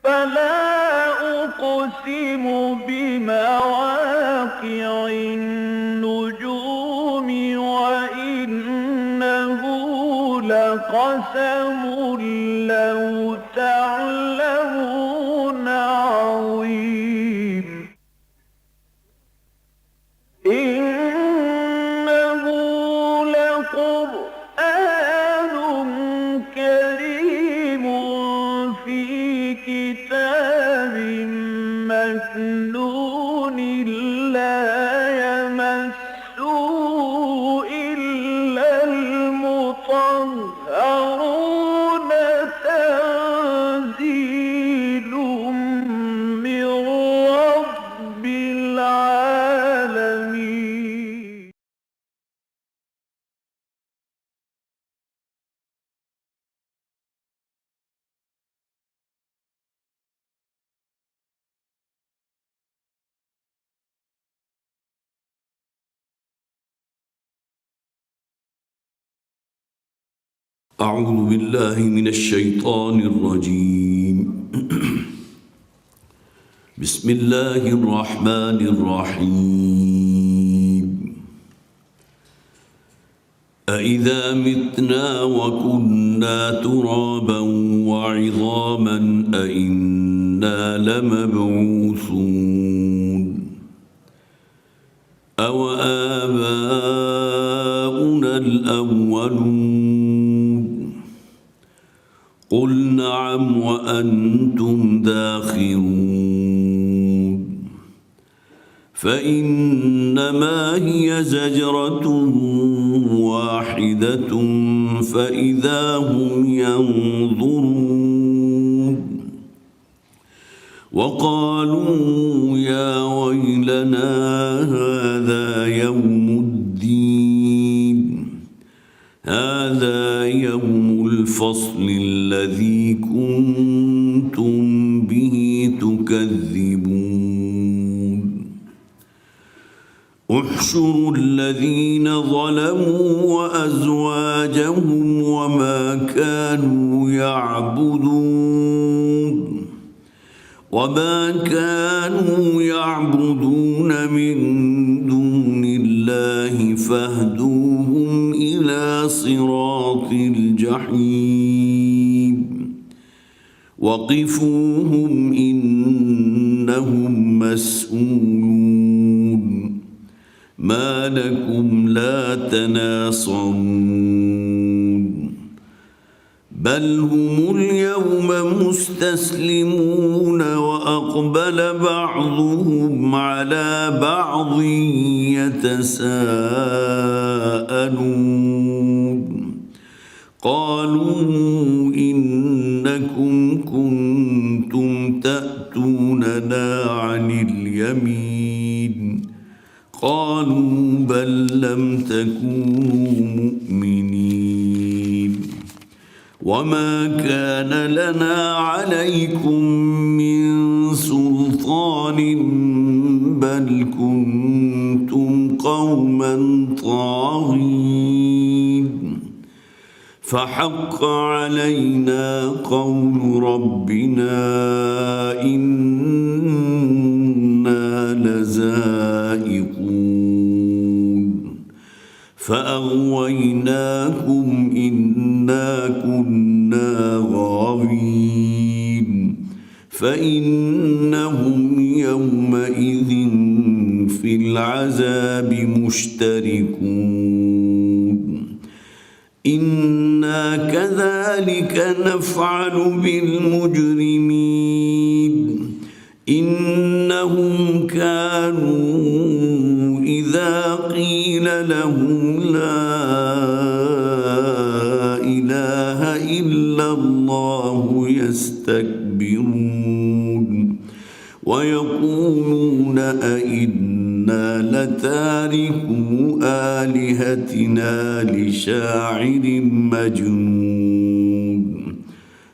فلا أقسم بمواقع النجوم وإنه لقسم لو تعلمون عظيم إنه لقرآن كريم في كتاب مكنون لا يمسه إلا المطهرون تنزيل من رب العالمين أعوذ بالله من الشيطان الرجيم بسم الله الرحمن الرحيم أإذا متنا وكنا ترابا وعظاما أإنا لمبعوثون أو آباؤنا الأولون قل نعم وأنتم داخرون فإنما هي زجرة واحدة فإذا هم ينظرون وقالوا يا ويلنا هذا يوم الدين هذا يوم الفصل الذي كنتم به تكذبون احشروا الذين ظلموا وأزواجهم وما كانوا يعبدون من دون الله فاهدوهم إلى صراط الجحيم وقفوهم إنهم مسؤولون ما لكم لا تناصرون بل هم اليوم مستسلمون وأقبل بعضهم على بعض يتساءلون قالوا إنكم كنتم تأتوننا عن اليمين قالوا بل لم تكونوا مؤمنين وما كان لنا عليكم من سلطان بل كنتم قوما طاغين فحق علينا قول ربنا إنا لذائقون فأغويناكم إنا كنا غاوين فإنهم يومئذ في العذاب مشتركون إنا كذلك نفعل بالمجرمين إنهم كانوا إذا قيل لهم لا إله إلا الله يستكبرون ويقولون أئنا لتاركو آلهتنا لشاعر مجنون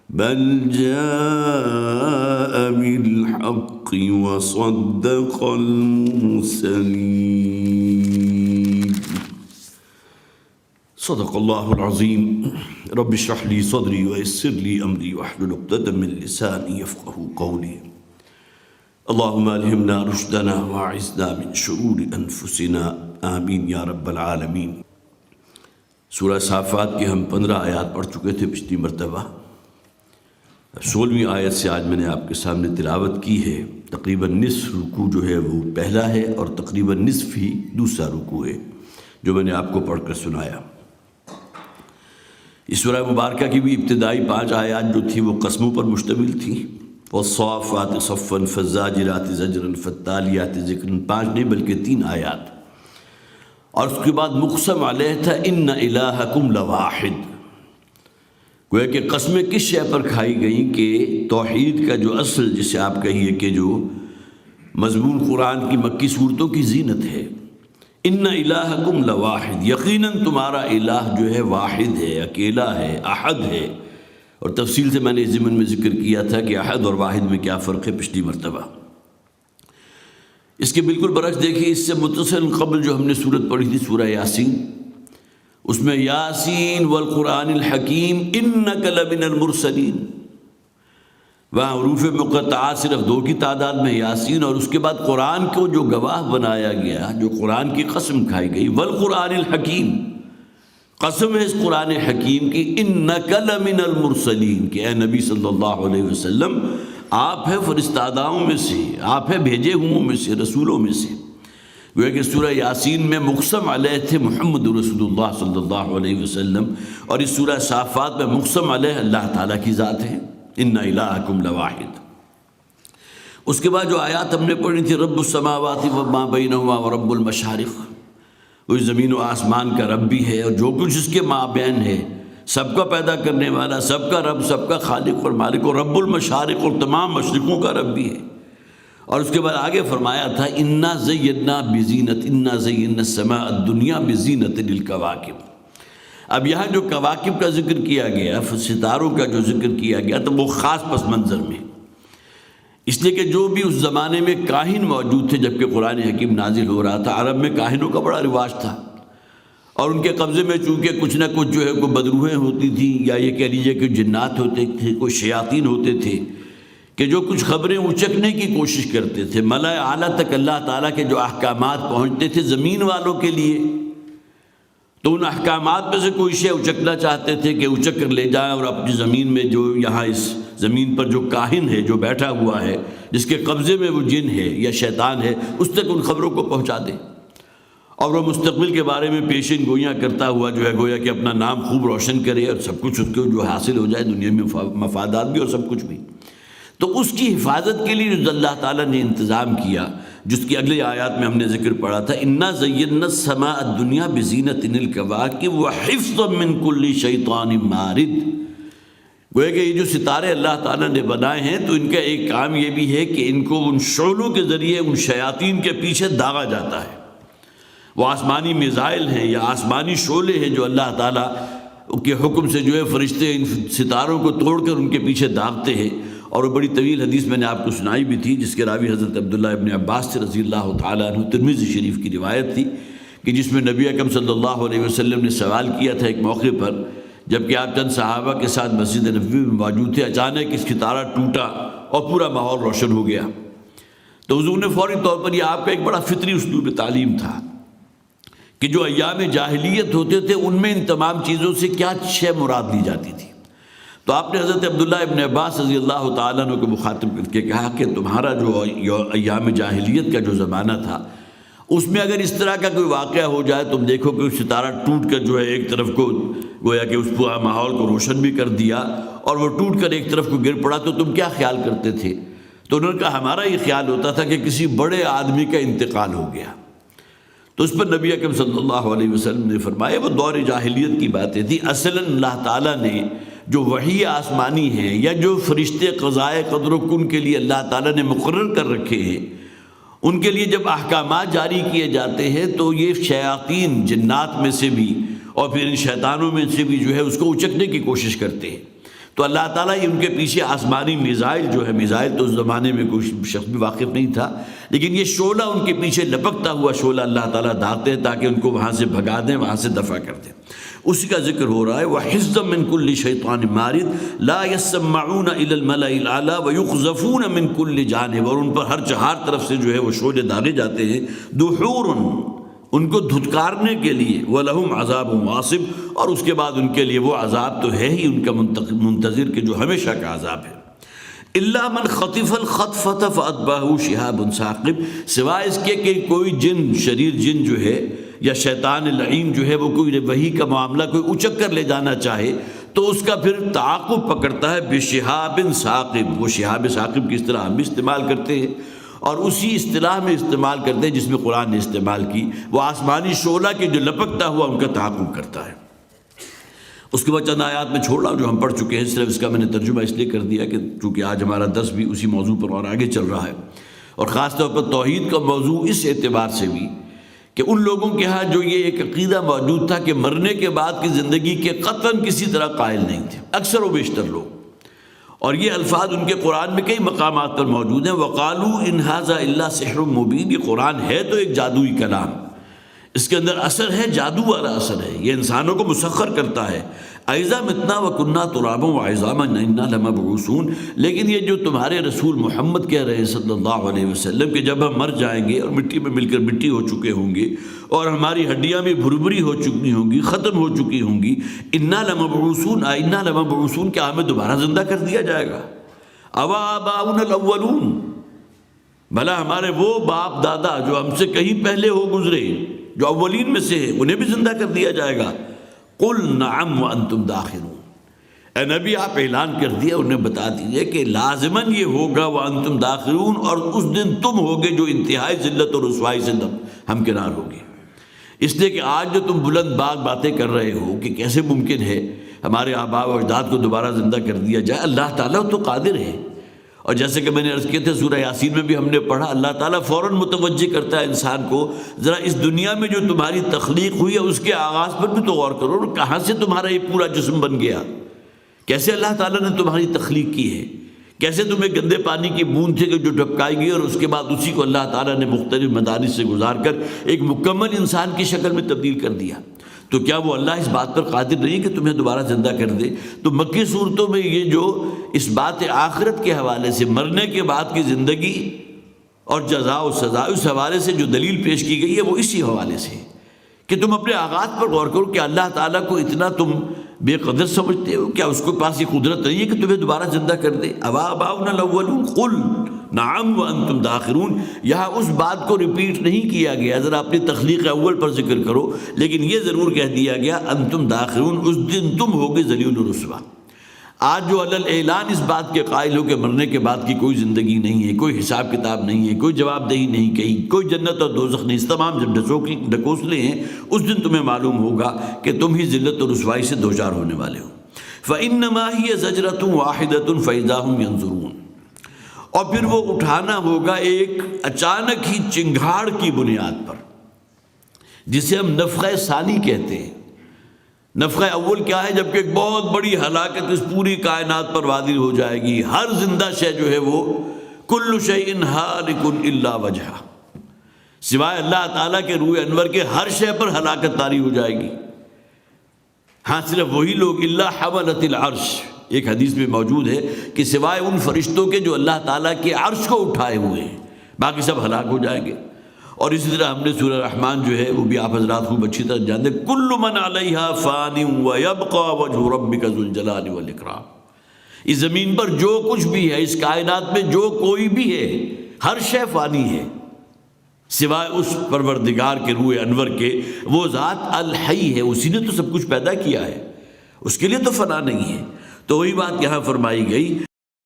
بل جاء بالحق وصدق المرسلين صدق اللہ العظیم. رب اشرح لی صدری ویسر لی امری واحلل عقدۃ من لسانی یفقهوا قولی. اللہم الہمنا رشدنا واعذنا من شرور انفسنا آمین یا رب العالمین. سورہ صافات کی ہم 15 آیات پڑھ چکے تھے پچھلی مرتبہ. 16ویں آیت سے آج میں نے آپ کے سامنے تلاوت کی ہے. تقریباً نصف رکوع جو ہے وہ پہلا ہے اور تقریباً نصف ہی دوسرا رکوع ہے جو میں نے آپ کو پڑھ کر سنایا. اس سورہ مبارکہ کی بھی ابتدائی 5 آیات جو تھی وہ قسموں پر مشتمل تھی. والصافات صفا فالزاجرات زجرا فالتالیات ذکرا. 5 نہیں بلکہ 3 آیات. اور اس کے بعد مقسم علیہ تھا ان الہکم لواحد. گویا کہ قسمیں کس شے پر کھائی گئیں کہ توحید کا جو اصل جسے آپ کہیے کہ جو مضمون قرآن کی مکی صورتوں کی زینت ہے. ان الہکم لواحد، یقیناً تمہارا الہ جو ہے واحد ہے، اکیلا ہے، احد ہے. اور تفصیل سے میں نے اس ضمن میں ذکر کیا تھا کہ احد اور واحد میں کیا فرق ہے پچھلی مرتبہ. اس کے بالکل برعکس دیکھیے، اس سے متصل قبل جو ہم نے صورت پڑھی تھی سورہ یاسین، اس میں یاسین والقرآن الحکیم انک لمن المرسلین. وہاں حروف مقطعات صرف 2 کی تعداد میں یاسین، اور اس کے بعد قرآن کو جو گواہ بنایا گیا، جو قرآن کی قسم کھائی گئی. والقرآن الحکیم، قسم ہے اس قرآن حکیم کی. انک لمن المرسلین، کہ اے نبی صلی اللہ علیہ وسلم آپ ہیں فرستاداؤں میں سے، آپ ہیں بھیجے ہوں میں سے، رسولوں میں سے. گویا کہ سورہ یاسین میں مقسم علیہ تھے محمد رسول اللہ صلی اللہ علیہ وسلم، اور اس سورہ صافات میں مقسم علیہ اللہ تعالیٰ کی ذات ہے. ان الہکم لواحد. اس کے بعد جو آیات ہم نے پڑھی تھی، رب السماوات وما بینہما ورب المشارق، وہ زمین و آسمان کا رب بھی ہے اور جو کچھ اس کے مابین ہے، سب کا پیدا کرنے والا، سب کا رب، سب کا خالق اور مالک، اور رب المشارق، اور تمام مشرقوں کا رب بھی ہے. اور اس کے بعد آگے فرمایا تھا انا زینا بزینت، انا زینا السماء الدنیا بزینت للکواکب. اب یہاں جو کواکب کا ذکر کیا گیا، ستاروں کا جو ذکر کیا گیا، تو وہ خاص پس منظر میں، اس لیے کہ جو بھی اس زمانے میں کاہن موجود تھے جبکہ قرآن حکیم نازل ہو رہا تھا، عرب میں کاہنوں کا بڑا رواج تھا، اور ان کے قبضے میں چونکہ کچھ نہ کچھ جو ہے کوئی بدروحیں ہوتی تھیں، یا یہ کہہ لیجیے کہ جنات ہوتے تھے، کوئی شیاطین ہوتے تھے کہ جو کچھ خبریں اچکنے کی کوشش کرتے تھے. ملائے اعلیٰ تک اللہ تعالیٰ کے جو احکامات پہنچتے تھے زمین والوں کے لیے، تو ان احکامات میں سے کوئی شے اچکنا چاہتے تھے کہ اچک کر لے جائیں اور اپنی زمین میں جو یہاں اس زمین پر جو کاہن ہے، جو بیٹھا ہوا ہے، جس کے قبضے میں وہ جن ہے یا شیطان ہے، اس تک ان خبروں کو پہنچا دیں. اور وہ مستقبل کے بارے میں پیشن گوئیاں کرتا ہوا جو ہے گویا کہ اپنا نام خوب روشن کرے اور سب کچھ اس کو جو حاصل ہو جائے، دنیا میں مفادات بھی اور سب کچھ بھی. تو اس کی حفاظت کے لیے جو اللہ تعالیٰ نے انتظام کیا، جس کی اگلی آیات میں ہم نے ذکر پڑھا تھا، انا زینا السماء الدنیا بزینت للکواکب وحفظا من کل شیطان مارد. گویا کہ یہ جو ستارے اللہ تعالیٰ نے بنائے ہیں، تو ان کا ایک کام یہ بھی ہے کہ ان کو ان شعلوں کے ذریعے ان شیاطین کے پیچھے داغا جاتا ہے. وہ آسمانی میزائل ہیں یا آسمانی شعلے ہیں جو اللہ تعالیٰ کے حکم سے جو ہے فرشتے ان ستاروں کو توڑ کر ان کے پیچھے داغتے ہیں. اور وہ بڑی طویل حدیث میں نے آپ کو سنائی بھی تھی، جس کے راوی حضرت عبداللہ ابن عباس سے رضی اللہ تعالیٰ عنہ، ترمذی شریف کی روایت تھی، کہ جس میں نبی اکرم صلی اللہ علیہ وسلم نے سوال کیا تھا ایک موقع پر، جبکہ آپ چند صحابہ کے ساتھ مسجد نبوی میں موجود تھے. اچانک اس ستارہ ٹوٹا اور پورا ماحول روشن ہو گیا. تو حضور نے فوری طور پر، یہ آپ کا ایک بڑا فطری اسلوب تعلیم تھا کہ جو ایام جاہلیت ہوتے تھے ان میں ان تمام چیزوں سے کیا شے مراد لی جاتی تھی. تو آپ نے حضرت عبداللہ ابن عباس رضی اللہ تعالیٰ عنہ کو مخاطب کر کے کہا کہ تمہارا جو ایام جاہلیت کا جو زمانہ تھا، اس میں اگر اس طرح کا کوئی واقعہ ہو جائے، تم دیکھو کہ ستارہ ٹوٹ کر جو ہے ایک طرف کو گویا کہ اس پورا ماحول کو روشن بھی کر دیا اور وہ ٹوٹ کر ایک طرف کو گر پڑا، تو تم کیا خیال کرتے تھے؟ تو انہوں نے کہا ہمارا یہ خیال ہوتا تھا کہ کسی بڑے آدمی کا انتقال ہو گیا. تو اس پر نبی اکرم صلی اللہ علیہ وسلم نے فرمایا وہ دور جاہلیت کی باتیں تھیں. اصلاً اللہ تعالیٰ نے جو وحی آسمانی ہے یا جو فرشتے قضائے قدر و کن کے لیے اللہ تعالیٰ نے مقرر کر رکھے ہیں، ان کے لیے جب احکامات جاری کیے جاتے ہیں تو یہ شیاطین جنات میں سے بھی اور پھر ان شیطانوں میں سے بھی جو ہے اس کو اچکنے کی کوشش کرتے ہیں. تو اللہ تعالیٰ یہ ان کے پیچھے آسمانی میزائل جو ہے، میزائل تو اس زمانے میں کوئی شخص بھی واقف نہیں تھا، لیکن یہ شعلہ ان کے پیچھے لپکتا ہوا شعلہ اللہ تعالیٰ داغتے ہیں تاکہ ان کو وہاں سے بھگا دیں، وہاں سے دفع کر دیں. اسی کا ذکر ہو رہا ہے وَحِفْظًا مِّن كُلِّ شَيْطَانٍ مَارِدٍ لَا يَسَّمَّعُونَ إِلَى الْمَلَإِ الْأَعْلَىٰ وَيُقْذَفُونَ مِن كُلِّ جانب، اور ان پر ہر طرف سے جو ہے وہ شعلے داغے جاتے ہیں، دُحُورٌ، ان کو دھتکارنے کے لیے، وَلَهُمْ عَذَابٌ وَاصِبٌ، اور اس کے بعد ان کے لیے وہ عذاب تو ہے ہی ان کا منتظر کہ جو ہمیشہ کا عذاب ہے۔ إِلَّا مَنْ خَطِفَ الْخَطْفَةَ فَأَتْبَعَهُ شِهَابٌ ثَاقِبٌ، سوائے اس کے کہ کوئی جن، شریر جن جو ہے یا شیطان لعین جو ہے وہ کوئی وحی کا معاملہ کوئی اچک کر لے جانا چاہے تو اس کا پھر تعاقب پکڑتا ہے بِشِهَابٍ ثَاقِبٍ۔ وہ شہاب ثاقب کی اصطلاح ہم بھی استعمال کرتے ہیں اور اسی اصطلاح میں استعمال کرتے ہیں جس میں قرآن نے استعمال کی، وہ آسمانی شعلہ کے جو لپکتا ہوا ان کا تعاقب کرتا ہے۔ اس کے بعد چند آیات میں چھوڑ رہا ہوں جو ہم پڑھ چکے ہیں، صرف اس کا میں نے ترجمہ اس لیے کر دیا کہ چونکہ آج ہمارا درس بھی اسی موضوع پر اور آگے چل رہا ہے، اور خاص طور پر توحید کا موضوع اس اعتبار سے بھی کہ ان لوگوں کے ہاں جو یہ ایک عقیدہ موجود تھا کہ مرنے کے بعد کی زندگی کے قطعاً کسی طرح قائل نہیں تھے اکثر و بیشتر لوگ، اور یہ الفاظ ان کے قرآن میں کئی مقامات پر موجود ہیں۔ وَقَالُوا إِنْ هَذَا إِلَّا سِحْرٌ مُبِينٌ، یہ قرآن ہے تو ایک جادوئی کلام، اس کے اندر اثر ہے، جادو والا اثر ہے، یہ انسانوں کو مسخر کرتا ہے۔ اَإِذَا مِتْنَا وَكُنَّا تُرَابًا وَعِظَامًا إِنَّا لَمَبْعُوثُونَ، لیکن یہ جو تمہارے رسول محمد کہہ رہے ہیں صلی اللہ علیہ وسلم کہ جب ہم مر جائیں گے اور مٹی میں مل کر مٹی ہو چکے ہوں گے اور ہماری ہڈیاں بھی بھربھری ہو چکی ہوں گی، ختم ہو چکی ہوں گی، إِنَّا لَمَبْعُوثُونَ إِنَّا لَمَبْعُوثُونَ، کیا ہمیں دوبارہ زندہ کر دیا جائے گا؟ أَوَ آبَاؤُنَا الْأَوَّلُونَ، بھلا ہمارے وہ باپ دادا جو ہم سے کہیں پہلے ہو گزرے، جو اولین میں سے ہے، انہیں بھی زندہ کر دیا جائے گا؟ قُلْ نَعَمْ وَأَنْتُمْ دَاخِرُونَ، اے نبی آپ اعلان کر دیا، انہیں بتا دیجئے کہ لازماً یہ ہوگا وَأَنْتُمْ دَاخِرُونَ، اور اس دن تم ہوگے جو انتہائی ذلت اور رسوائی سے ہمکنار ہوگی۔ اس لیے کہ آج جو تم بلند باغ باتیں کر رہے ہو کہ کیسے ممکن ہے ہمارے آباء و اجداد کو دوبارہ زندہ کر دیا جائے، اللہ تعالیٰ تو قادر ہے، اور جیسے کہ میں نے عرض کیا تھا سورہ یاسین میں بھی ہم نے پڑھا، اللہ تعالیٰ فوراً متوجہ کرتا ہے انسان کو، ذرا اس دنیا میں جو تمہاری تخلیق ہوئی ہے اس کے آغاز پر بھی تو غور کرو، اور کہاں سے تمہارا یہ پورا جسم بن گیا، کیسے اللہ تعالیٰ نے تمہاری تخلیق کی ہے، کیسے تمہیں گندے پانی کی بوند تھے کہ جو ٹپکائی گئی اور اس کے بعد اسی کو اللہ تعالیٰ نے مختلف مدارس سے گزار کر ایک مکمل انسان کی شکل میں تبدیل کر دیا۔ تو کیا وہ اللہ اس بات پر قادر نہیں کہ تمہیں دوبارہ زندہ کر دے؟ تو مکی صورتوں میں یہ جو اس بات آخرت کے حوالے سے، مرنے کے بعد کی زندگی اور جزا و سزا، اس حوالے سے جو دلیل پیش کی گئی ہے وہ اسی حوالے سے کہ تم اپنے آغاز پر غور کرو کہ اللہ تعالیٰ کو اتنا تم بے قدر سمجھتے ہو، کیا اس کے پاس یہ قدرت نہیں ہے کہ تمہیں دوبارہ زندہ کر دے؟ آباؤنا الاولون قل نعم وانتم داخرون، یہاں اس بات کو ریپیٹ نہیں کیا گیا، ذرا اپنی تخلیق اول پر ذکر کرو، لیکن یہ ضرور کہہ دیا گیا انتم داخرون، اس دن تم ہوگے ذلیل و رسوا۔ آج جو علی اعلان اس بات کے قائل ہو کہ مرنے کے بعد کی کوئی زندگی نہیں ہے، کوئی حساب کتاب نہیں ہے، کوئی جواب دہی نہیں کہیں، کوئی جنت اور دوزخ نہیں، اس تمام جب ڈھکوسلے ہیں، اس دن تمہیں معلوم ہوگا کہ تم ہی ذلت اور رسوائی سے دوچار ہونے والے ہو۔ فَإِنَّمَا هِيَ زَجْرَةٌ وَاحِدَةٌ فَإِذَا هُمْ يَنظُرُونَ، اور پھر وہ اٹھانا ہوگا ایک اچانک ہی چنگھاڑ کی بنیاد پر، جسے ہم نفخہ ثانی کہتے ہیں۔ نفخہ اول کیا ہے؟ جبکہ ایک بہت بڑی ہلاکت اس پوری کائنات پر وادر ہو جائے گی، ہر زندہ شے جو ہے وہ کل شیء ہالک الا وجہہ، سوائے اللہ تعالیٰ کے روح انور کے ہر شے پر ہلاکت طاری ہو جائے گی۔ ہاں صرف وہی لوگ الا حملۃ العرش، ایک حدیث میں موجود ہے کہ سوائے ان فرشتوں کے جو اللہ تعالیٰ کے عرش کو اٹھائے ہوئے ہیں، باقی سب ہلاک ہو جائیں گے۔ اور اسی طرح ہم نے سورہ رحمان جو ہے وہ بھی آپ حضرات خوب اچھی طرح جانتے ہیں، کل من علیہا فان ویبقى وجہ ربک ذو الجلال والاکرام، اس زمین پر جو کچھ بھی ہے، اس کائنات میں جو کوئی بھی ہے، ہر شے فانی ہے سوائے اس پروردگار کے روح انور کے، وہ ذات الحی ہے، اسی نے تو سب کچھ پیدا کیا ہے، اس کے لیے تو فنا نہیں ہے۔ تو وہی بات یہاں فرمائی گئی،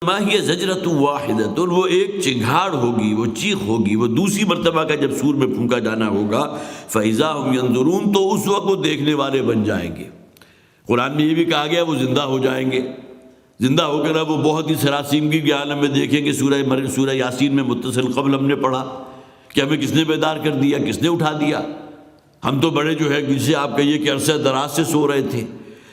ما ہی زجرۃ واحدۃ، وہ ایک چنگھاڑ ہوگی، وہ چیخ ہوگی، وہ دوسری مرتبہ کا جب سور میں پھونکا جانا ہوگا، فاذا ہم ینظرون، تو اس وقت وہ دیکھنے والے بن جائیں گے۔ قرآن میں یہ بھی کہا گیا وہ زندہ ہو جائیں گے، زندہ ہو کر اب وہ بہت ہی سراسیمگی کے عالم میں دیکھیں گے۔ سورہ یاسین میں متصل قبل ہم نے پڑھا کہ ہمیں کس نے بیدار کر دیا، کس نے اٹھا دیا، ہم تو بڑے جو ہے جسے آپ کہیے کہ عرصہ دراز سے سو رہے تھے۔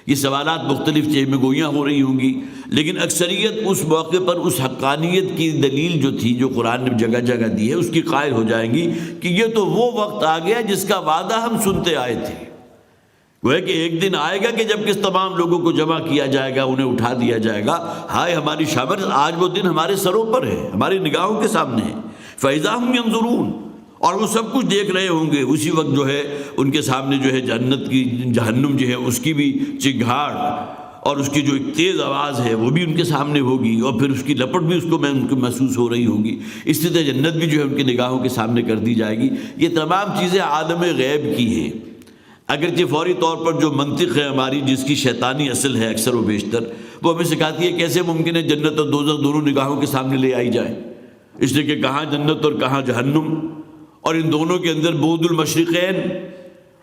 یہ سوالات مختلف چہمے گوئیاں ہو رہی ہوں گی، لیکن اکثریت اس موقع پر اس حقانیت کی دلیل جو تھی، جو قرآن نے جگہ جگہ دی ہے، اس کی قائل ہو جائیں گی کہ یہ تو وہ وقت آ گیا جس کا وعدہ ہم سنتے آئے تھے، گویا کہ ایک دن آئے گا کہ جب کہ تمام لوگوں کو جمع کیا جائے گا، انہیں اٹھا دیا جائے گا، ہائے ہماری شامت، آج وہ دن ہمارے سروں پر ہے، ہماری نگاہوں کے سامنے ہے۔ فَإِذَا هُمْ يَنظُرُونَ، اور وہ سب کچھ دیکھ رہے ہوں گے، اسی وقت جو ہے ان کے سامنے جو ہے جنت کی، جہنم جو ہے اس کی بھی چنگھاڑ اور اس کی جو ایک تیز آواز ہے وہ بھی ان کے سامنے ہوگی، اور پھر اس کی لپٹ بھی اس کو ان کو محسوس ہو رہی ہوگی، اس طرح جنت بھی جو ہے ان کی نگاہوں کے سامنے کر دی جائے گی۔ یہ تمام چیزیں عالم غیب کی ہیں، اگرچہ فوری طور پر جو منطق ہے ہماری، جس کی شیطانی اصل ہے اکثر و بیشتر، وہ ہمیں سکھاتی ہے کیسے ممکن ہے جنت اور دوزخ دونوں نگاہوں کے سامنے لے آئی جائے، اس لیے کہ کہاں جنت اور کہاں جہنم، اور ان دونوں کے اندر بعد المشرقین،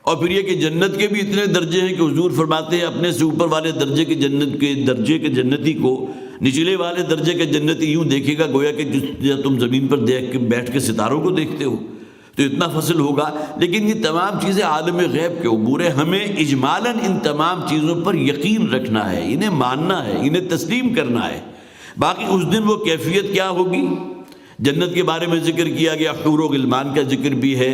اور پھر یہ کہ جنت کے بھی اتنے درجے ہیں کہ حضور فرماتے ہیں اپنے سے اوپر والے درجے کے جنت کے درجے کے جنتی کو نچلے والے درجے کے جنتی یوں دیکھے گا گویا کہ جس تم زمین پر دیکھ کے بیٹھ کے ستاروں کو دیکھتے ہو، تو اتنا فضل ہوگا۔ لیکن یہ تمام چیزیں عالم غیب کے امور ہیں، ہمیں اجمالاً ان تمام چیزوں پر یقین رکھنا ہے، انہیں ماننا ہے، انہیں تسلیم کرنا ہے۔ باقی اس دن وہ کیفیت کیا ہوگی، جنت کے بارے میں ذکر کیا گیا، حور و غلمان کا ذکر بھی ہے،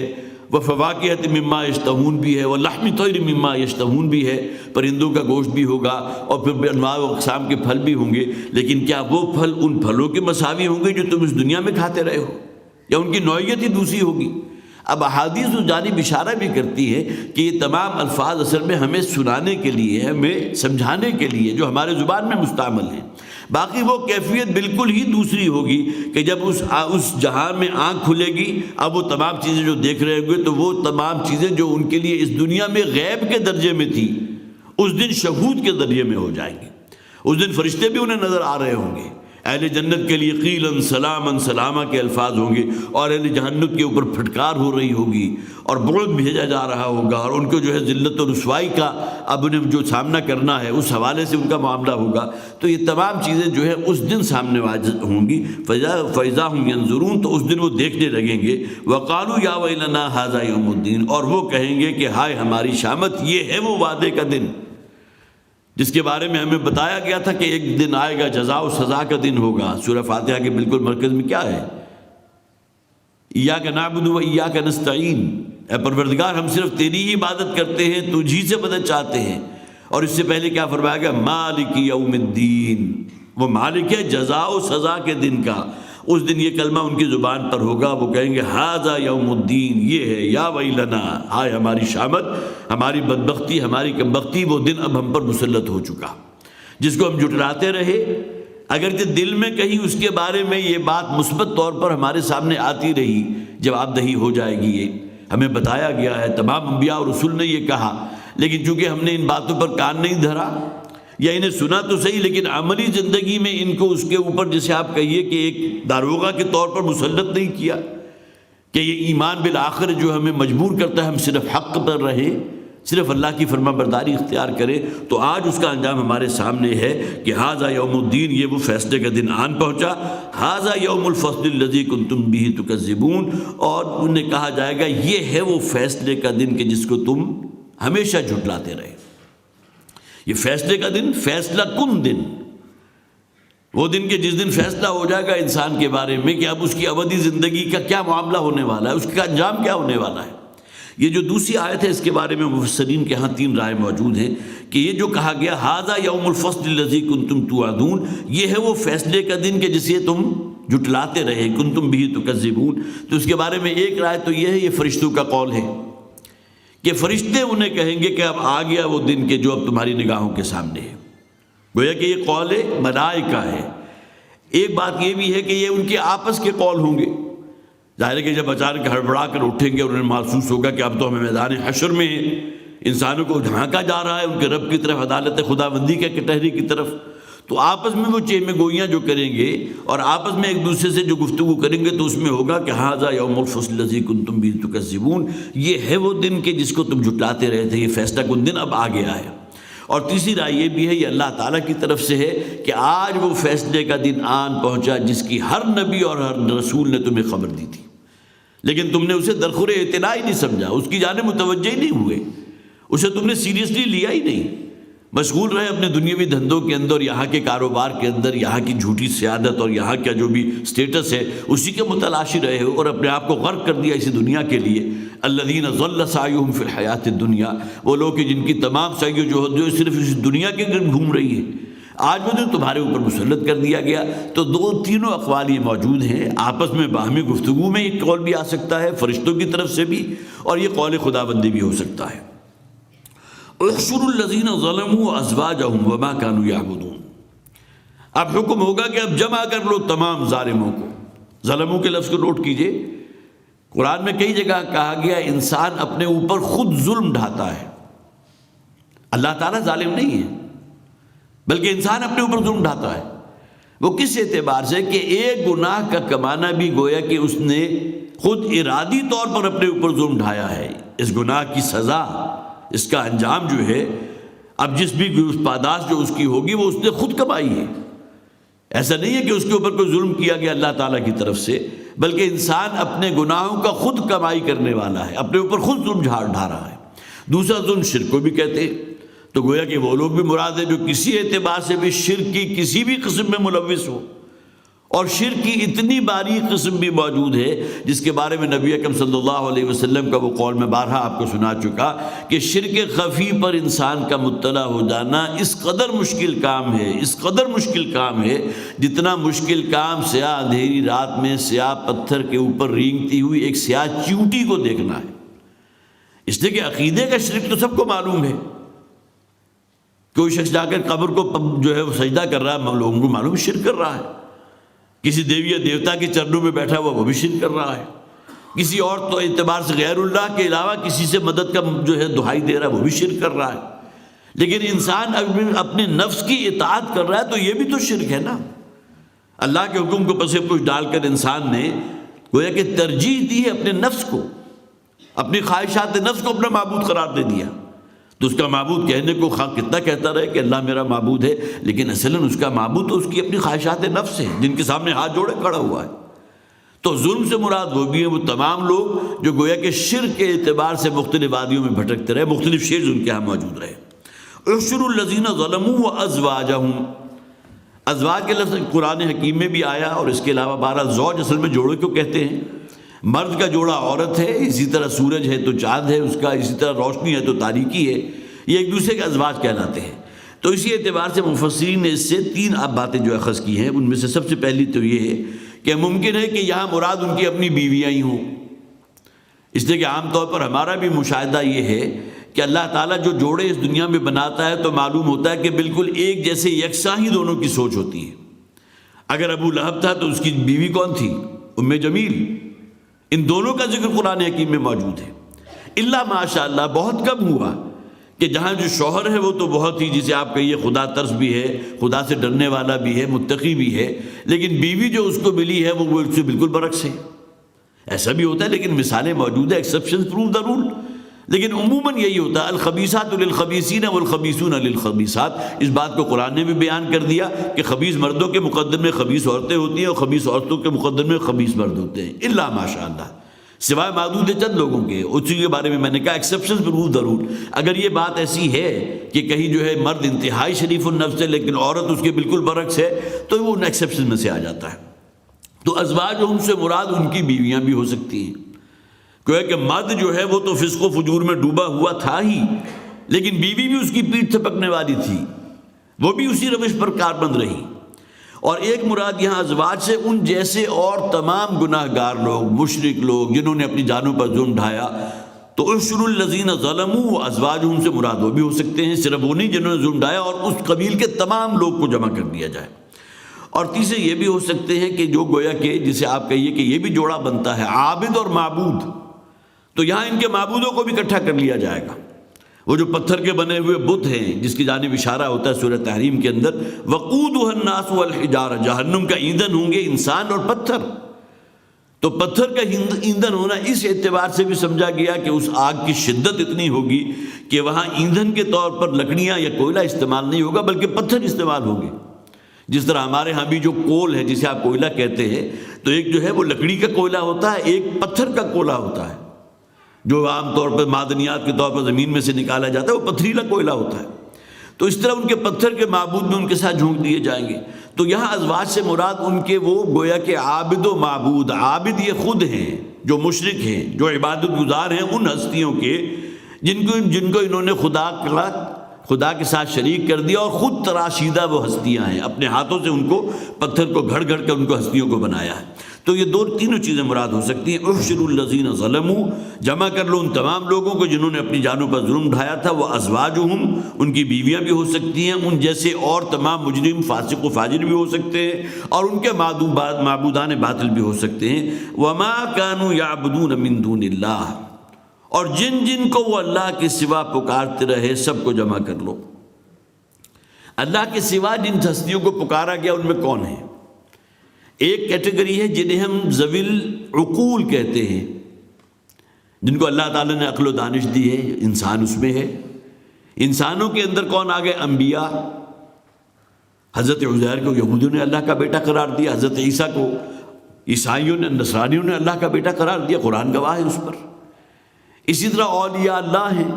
وفواکہۃ مما یشتہون بھی ہے، ولحم طیر مما یشتہون بھی ہے، پرندوں کا گوشت بھی ہوگا، اور پھر انواع و اقسام کے پھل بھی ہوں گے۔ لیکن کیا وہ پھل ان پھلوں کے مساوی ہوں گے جو تم اس دنیا میں کھاتے رہے ہو، یا ان کی نوعیت ہی دوسری ہوگی؟ اب احادیث اس جانب اشارہ بھی کرتی ہے کہ یہ تمام الفاظ اصل میں ہمیں سنانے کے لیے، ہمیں سمجھانے کے لیے، جو ہمارے زبان میں مستعمل ہیں۔ باقی وہ کیفیت بالکل ہی دوسری ہوگی کہ جب اس جہان میں آنکھ کھلے گی، اب وہ تمام چیزیں جو دیکھ رہے ہوں گے تو وہ تمام چیزیں جو ان کے لیے اس دنیا میں غیب کے درجے میں تھی، اس دن شہود کے درجے میں ہو جائیں گی۔ اس دن فرشتے بھی انہیں نظر آ رہے ہوں گے، اہل جنت کے لیے قیلاً سلاماً سلامہ کے الفاظ ہوں گے، اور اہل جہنم کے اوپر پھٹکار ہو رہی ہوگی اور بعد بھیجا جا رہا ہوگا، اور ان کو جو ہے ذلت و رسوائی کا اب انہیں جو سامنا کرنا ہے اس حوالے سے ان کا معاملہ ہوگا۔ تو یہ تمام چیزیں جو ہے اس دن سامنے ہوں گی۔ فَإِذَا هُمْ يَنظُرُونَ، تو اس دن وہ دیکھنے لگیں گے۔ وَقَالُوا يَا وَيْلَنَا هَذَا يَوْمُ الدِّينِ، اور وہ کہیں گے کہ ہائے ہماری شامت، یہ ہے وہ وعدے کا دن جس کے بارے میں ہمیں بتایا گیا تھا کہ ایک دن آئے گا، جزا و سزا کا دن ہوگا۔ سورہ فاتحہ کے بالکل مرکز میں کیا ہے؟ ایاک نعبد و ایاک نستعین، اے پروردگار ہم صرف تیری ہی عبادت کرتے ہیں، تجھی سے مدد چاہتے ہیں۔ اور اس سے پہلے کیا فرمایا گیا؟ مالک یوم الدین، وہ مالک ہے جزا و سزا کے دن کا۔ اس دن یہ کلمہ ان کی زبان پر ہوگا، وہ کہیں گے ھذا یوم الدین، یہ ہے یا ویلنا، ہائے ہماری شامت، ہماری بدبختی، ہماری کمبختی، وہ دن اب ہم پر مسلط ہو چکا، جس کو ہم جھٹلاتے رہے۔ اگرچہ دل میں کہیں اس کے بارے میں یہ بات مثبت طور پر ہمارے سامنے آتی رہی، جواب دہی ہو جائے گی، یہ ہمیں بتایا گیا ہے، تمام انبیاء اور رسول نے یہ کہا، لیکن چونکہ ہم نے ان باتوں پر کان نہیں دھرا، یا انہیں سنا تو صحیح لیکن عملی زندگی میں ان کو اس کے اوپر، جسے آپ کہیے کہ ایک داروغہ کے طور پر مسلط نہیں کیا، کہ یہ ایمان بالآخر جو ہمیں مجبور کرتا ہے ہم صرف حق پر رہیں، صرف اللہ کی فرما برداری اختیار کریں، تو آج اس کا انجام ہمارے سامنے ہے کہ ھذا یوم الدین، یہ وہ فیصلے کا دن آن پہنچا۔ ھذا یوم الفصل الذی کنتم بہ تکذبون، اور انہیں کہا جائے گا یہ ہے وہ فیصلے کا دن کہ جس کو تم ہمیشہ جھٹلاتے رہے۔ یہ فیصلے کا دن، فیصلہ کن دن، وہ دن کہ جس دن فیصلہ ہو جائے گا انسان کے بارے میں کہ اب اس کی ابدی زندگی کا کیا معاملہ ہونے والا ہے، اس کا انجام کیا ہونے والا ہے۔ یہ جو دوسری آیت ہے اس کے بارے میں مفسرین کے ہاں تین رائے موجود ہیں کہ یہ جو کہا گیا ھذا یوم الفصل الذی کنتم توعدون، یہ ہے وہ فیصلے کا دن کہ جسے تم جھٹلاتے رہے، کنتم بہ تکذبون، تو اس کے بارے میں ایک رائے تو یہ ہے، یہ فرشتوں کا قول ہے کہ فرشتے انہیں کہیں گے کہ اب آ گیا وہ دن کہ جو اب تمہاری نگاہوں کے سامنے ہے، گویا کہ یہ قول ملائکہ ہے۔ ایک بات یہ بھی ہے کہ یہ ان کے آپس کے قول ہوں گے، ظاہر ہے کہ جب اچانک ہڑبڑا کر اٹھیں گے اور انہیں محسوس ہوگا کہ اب تو ہمیں میدان حشر میں انسانوں کو جھانکا جا رہا ہے ان کے رب کی طرف، عدالت خداوندی کے کٹہری کی طرف، تو آپس میں وہ چہمے گوئیاں جو کریں گے اور آپس میں ایک دوسرے سے جو گفتگو کریں گے تو اس میں ہوگا کہ ھذا یوم الفصل الذی کنتم بہ تکذبون، یہ ہے وہ دن کہ جس کو تم جھٹلاتے رہے تھے، یہ فیصلہ کن دن اب آ گیا ہے۔ اور تیسری رائے یہ بھی ہے، یہ اللہ تعالیٰ کی طرف سے ہے کہ آج وہ فیصلے کا دن آن پہنچا جس کی ہر نبی اور ہر رسول نے تمہیں خبر دی تھی، لیکن تم نے اسے درخور اعتنا ہی نہیں سمجھا، اس کی جانب متوجہ ہی نہیں ہوئے، اسے تم نے سیریسلی لیا ہی نہیں، مشغول رہے اپنے دنیاوی دھندوں کے اندر، یہاں کے کاروبار کے اندر، یہاں کی جھوٹی سیادت اور یہاں کا جو بھی سٹیٹس ہے اسی کے متلاشی رہے ہو اور اپنے آپ کو غرق کر دیا اسی دنیا کے لیے۔ الذین ضل سعیہم فی الحیات الدنیا، وہ لوگ کہ جن کی تمام سعی و جہد جو صرف اس دنیا کے گرد گھوم رہی ہے، آج وہ دن تمہارے اوپر مسلط کر دیا گیا۔ تو تینوں اقوال یہ موجود ہیں، آپس میں باہمی گفتگو میں ایک قول بھی آ سکتا ہے فرشتوں کی طرف سے بھی، اور یہ قول خداوندی بھی ہو سکتا ہے۔ احشروا الذین ظلموا ازواجہم وما كانوا یعبدون، اب حکم ہوگا کہ اب جمع کر لو تمام ظالموں کو۔ ظلموں کے لفظ کو نوٹ کیجئے، قرآن میں کئی جگہ کہا گیا انسان اپنے اوپر خود ظلم ڈھاتا ہے، اللہ تعالیٰ ظالم نہیں ہے بلکہ انسان اپنے اوپر ظلم ڈھاتا ہے۔ وہ کس اعتبار سے کہ ایک گناہ کا کمانا بھی گویا کہ اس نے خود ارادی طور پر اپنے اوپر ظلم ڈھایا ہے۔ اس گناہ کی سزا، اس کا انجام جو ہے، اب جس بھی پاداش جو اس کی ہوگی وہ اس نے خود کمائی ہے۔ ایسا نہیں ہے کہ اس کے اوپر کوئی ظلم کیا گیا اللہ تعالیٰ کی طرف سے، بلکہ انسان اپنے گناہوں کا خود کمائی کرنے والا ہے، اپنے اوپر خود ظلم ڈھا رہا ہے۔ دوسرا ظلم شرک کو بھی کہتے ہیں، تو گویا کہ وہ لوگ بھی مراد ہے جو کسی اعتبار سے بھی شرک کی کسی بھی قسم میں ملوث ہو، اور شرک کی اتنی باریک قسم بھی موجود ہے جس کے بارے میں نبی اکرم صلی اللہ علیہ وسلم کا وہ قول میں بارہا آپ کو سنا چکا کہ شرک خفی پر انسان کا مطلع ہو جانا اس قدر مشکل کام ہے، اس قدر مشکل کام ہے جتنا مشکل کام سیاہ اندھیری رات میں سیاہ پتھر کے اوپر رینگتی ہوئی ایک سیاہ چیونٹی کو دیکھنا ہے۔ اس لیے کہ عقیدے کا شرک تو سب کو معلوم ہے، کوئی شخص جا کر قبر کو جو ہے وہ سجدہ کر رہا ہے، لوگوں کو معلوم شرک کر رہا ہے، کسی دیوی یا دیوتا کے چرنوں میں بیٹھا ہوا وہ بھی شرک کر رہا ہے، کسی اور تو اعتبار سے غیر اللہ کے علاوہ کسی سے مدد کا جو ہے دہائی دے رہا ہے وہ بھی شرک کر رہا ہے۔ لیکن انسان اپنے نفس کی اطاعت کر رہا ہے تو یہ بھی تو شرک ہے نا۔ اللہ کے حکم کو پس پش ڈال کر انسان نے گویا کہ ترجیح دی ہے اپنے نفس کو، اپنی خواہشات نفس کو اپنا معبود قرار دے دیا۔ تو اس کا معبود کہنے کو خواہ کتنا کہتا رہے کہ اللہ میرا معبود ہے، لیکن اصلاً اس کا معبود تو اس کی اپنی خواہشات نفس ہے جن کے سامنے ہاتھ جوڑے کھڑا ہوا ہے۔ تو ظلم سے مراد وہ بھی ہیں وہ تمام لوگ جو گویا کہ شرک کے اعتبار سے مختلف وادیوں میں بھٹکتے رہے، مختلف شیز ان کے ہاں موجود رہے۔ احشروا الذین ظلموا وازواجہم، ازواج کے لفظ قرآن حکیم میں بھی آیا، اور اس کے علاوہ 12 زوج اصل میں جوڑے کو کہتے ہیں۔ مرد کا جوڑا عورت ہے، اسی طرح سورج ہے تو چاند ہے اس کا، اسی طرح روشنی ہے تو تاریکی ہے، یہ ایک دوسرے کے ازواج کہلاتے ہیں۔ تو اسی اعتبار سے مفسرین نے اس سے 3 باتیں جو اخذ کی ہیں، ان میں سے سب سے پہلی تو یہ ہے کہ ممکن ہے کہ یہاں مراد ان کی اپنی بیویاں ہی ہوں، اس لیے کہ عام طور پر ہمارا بھی مشاہدہ یہ ہے کہ اللہ تعالیٰ جو جوڑے اس دنیا میں بناتا ہے تو معلوم ہوتا ہے کہ بالکل ایک جیسے یکساں ہی دونوں کی سوچ ہوتی ہے۔ اگر ابو لہب تھا تو اس کی بیوی کون تھی؟ ام جمیل۔ ان دونوں کا ذکر قرآن حکیم میں موجود ہے۔ اللہ ماشاء اللہ بہت کم ہوا کہ جہاں جو شوہر ہے وہ تو بہت ہی جسے آپ کہیے خدا ترس بھی ہے، خدا سے ڈرنے والا بھی ہے، متقی بھی ہے، لیکن بیوی جو اس کو ملی ہے وہ اس سے بالکل برعکس ہے۔ ایسا بھی ہوتا ہے لیکن مثالیں موجود ہیں، ایکسیپشن پروو دا رول، لیکن عموماً یہی ہوتا ہے الخبیثات للخبیثین والخبیثون للخبیثات۔ اس بات کو قرآن نے بھی بیان کر دیا کہ خبیث مردوں کے مقدم میں خبیث عورتیں ہوتی ہیں اور خبیث عورتوں کے مقدم میں خبیث مرد ہوتے ہیں، الا ماشاء اللہ، سوائے معدود چند لوگوں کے۔ اسی کے بارے میں میں نے کہا ایکسیپشن پروو دا رول۔ اگر یہ بات ایسی ہے کہ کہیں جو ہے مرد انتہائی شریف النفس ہے لیکن عورت اس کے بالکل برعکس ہے تو وہ ان ایکسیپشن میں سے آ جاتا ہے۔ تو ازواجہم سے مراد ان کی بیویاں بھی ہو سکتی ہیں، کہ مرد جو ہے وہ تو فسق و فجور میں ڈوبا ہوا تھا ہی، لیکن بیوی بھی اس کی پیٹھ تھپکنے والی تھی، وہ بھی اسی روش پر کاربند رہی۔ اور ایک مراد یہاں ازواج سے ان جیسے اور تمام گناہ گار لوگ، مشرک لوگ جنہوں نے اپنی جانوں پر ظلم ڈھایا۔ تو احشروا الذین ظلموا وازواجہم سے مراد وہ بھی ہو سکتے ہیں، صرف وہ نہیں جنہوں نے ظلم ڈھایا، اور اس قبیل کے تمام لوگ کو جمع کر دیا جائے۔ اور تیسرے یہ بھی ہو سکتے ہیں کہ جو گویا کہ جسے آپ کہیے کہ یہ بھی جوڑا بنتا ہے عابد اور معبود، تو یہاں ان کے معبودوں کو بھی اکٹھا کر لیا جائے گا۔ وہ جو پتھر کے بنے ہوئے بت ہیں جس کی جانب اشارہ ہوتا ہے سورہ تحریم کے اندر، وقودها الناس والحجارہ، جہنم کا ایندھن ہوں گے انسان اور پتھر۔ تو پتھر کا ایندھن ہونا اس اعتبار سے بھی سمجھا گیا کہ اس آگ کی شدت اتنی ہوگی کہ وہاں ایندھن کے طور پر لکڑیاں یا کوئلہ استعمال نہیں ہوگا بلکہ پتھر استعمال ہوں گے۔ جس طرح ہمارے ہاں بھی جو کول ہے جسے آپ کوئلہ کہتے ہیں، تو ایک جو ہے وہ لکڑی کا کوئلہ ہوتا ہے، ایک پتھر کا کوئلہ ہوتا ہے، جو عام طور پر معدنیات کے طور پر زمین میں سے نکالا جاتا ہے وہ پتھریلا کوئلہ ہوتا ہے۔ تو اس طرح ان کے پتھر کے معبود بھی ان کے ساتھ جھونک دیے جائیں گے۔ تو یہاں ازواج سے مراد ان کے وہ گویا کہ عابد و معبود، عابد یہ خود ہیں جو مشرک ہیں، جو عبادت گزار ہیں ان ہستیوں کے جن کو انہوں نے خدا کے ساتھ شریک کر دیا، اور خود تراشیدہ وہ ہستیاں ہیں، اپنے ہاتھوں سے ان کو پتھر کو گھڑ گھڑ کر ان کو ہستیوں کو بنایا ہے۔ تو یہ تینوں چیزیں مراد ہو سکتی ہیں۔ احشروا الذین ظلموا، جمع کر لو ان تمام لوگوں کو جنہوں نے اپنی جانوں پر ظلم ڈھایا تھا، وہ ازواجہم، ان کی بیویاں بھی ہو سکتی ہیں، ان جیسے اور تمام مجرم فاسق و فاجر بھی ہو سکتے ہیں، اور ان کے معبودان باطل بھی ہو سکتے ہیں۔ وما كانوا يعبدون من دون اللہ، اور جن کو وہ اللہ کے سوا پکارتے رہے سب کو جمع کر لو۔ اللہ کے سوا جن ہستیوں کو پکارا گیا ان میں کون ہیں؟ ایک کیٹیگری ہے جنہیں ہم ذوی العقول کہتے ہیں، جن کو اللہ تعالیٰ نے عقل و دانش دی ہے، انسان اس میں ہے۔ انسانوں کے اندر کون آ گئے؟ انبیاء۔ حضرت عزیر کو یہودیوں نے اللہ کا بیٹا قرار دیا، حضرت عیسیٰ کو عیسائیوں نے، نصرانیوں نے اللہ کا بیٹا قرار دیا، قرآن گواہ ہے اس پر۔ اسی طرح اولیاء اللہ ہیں،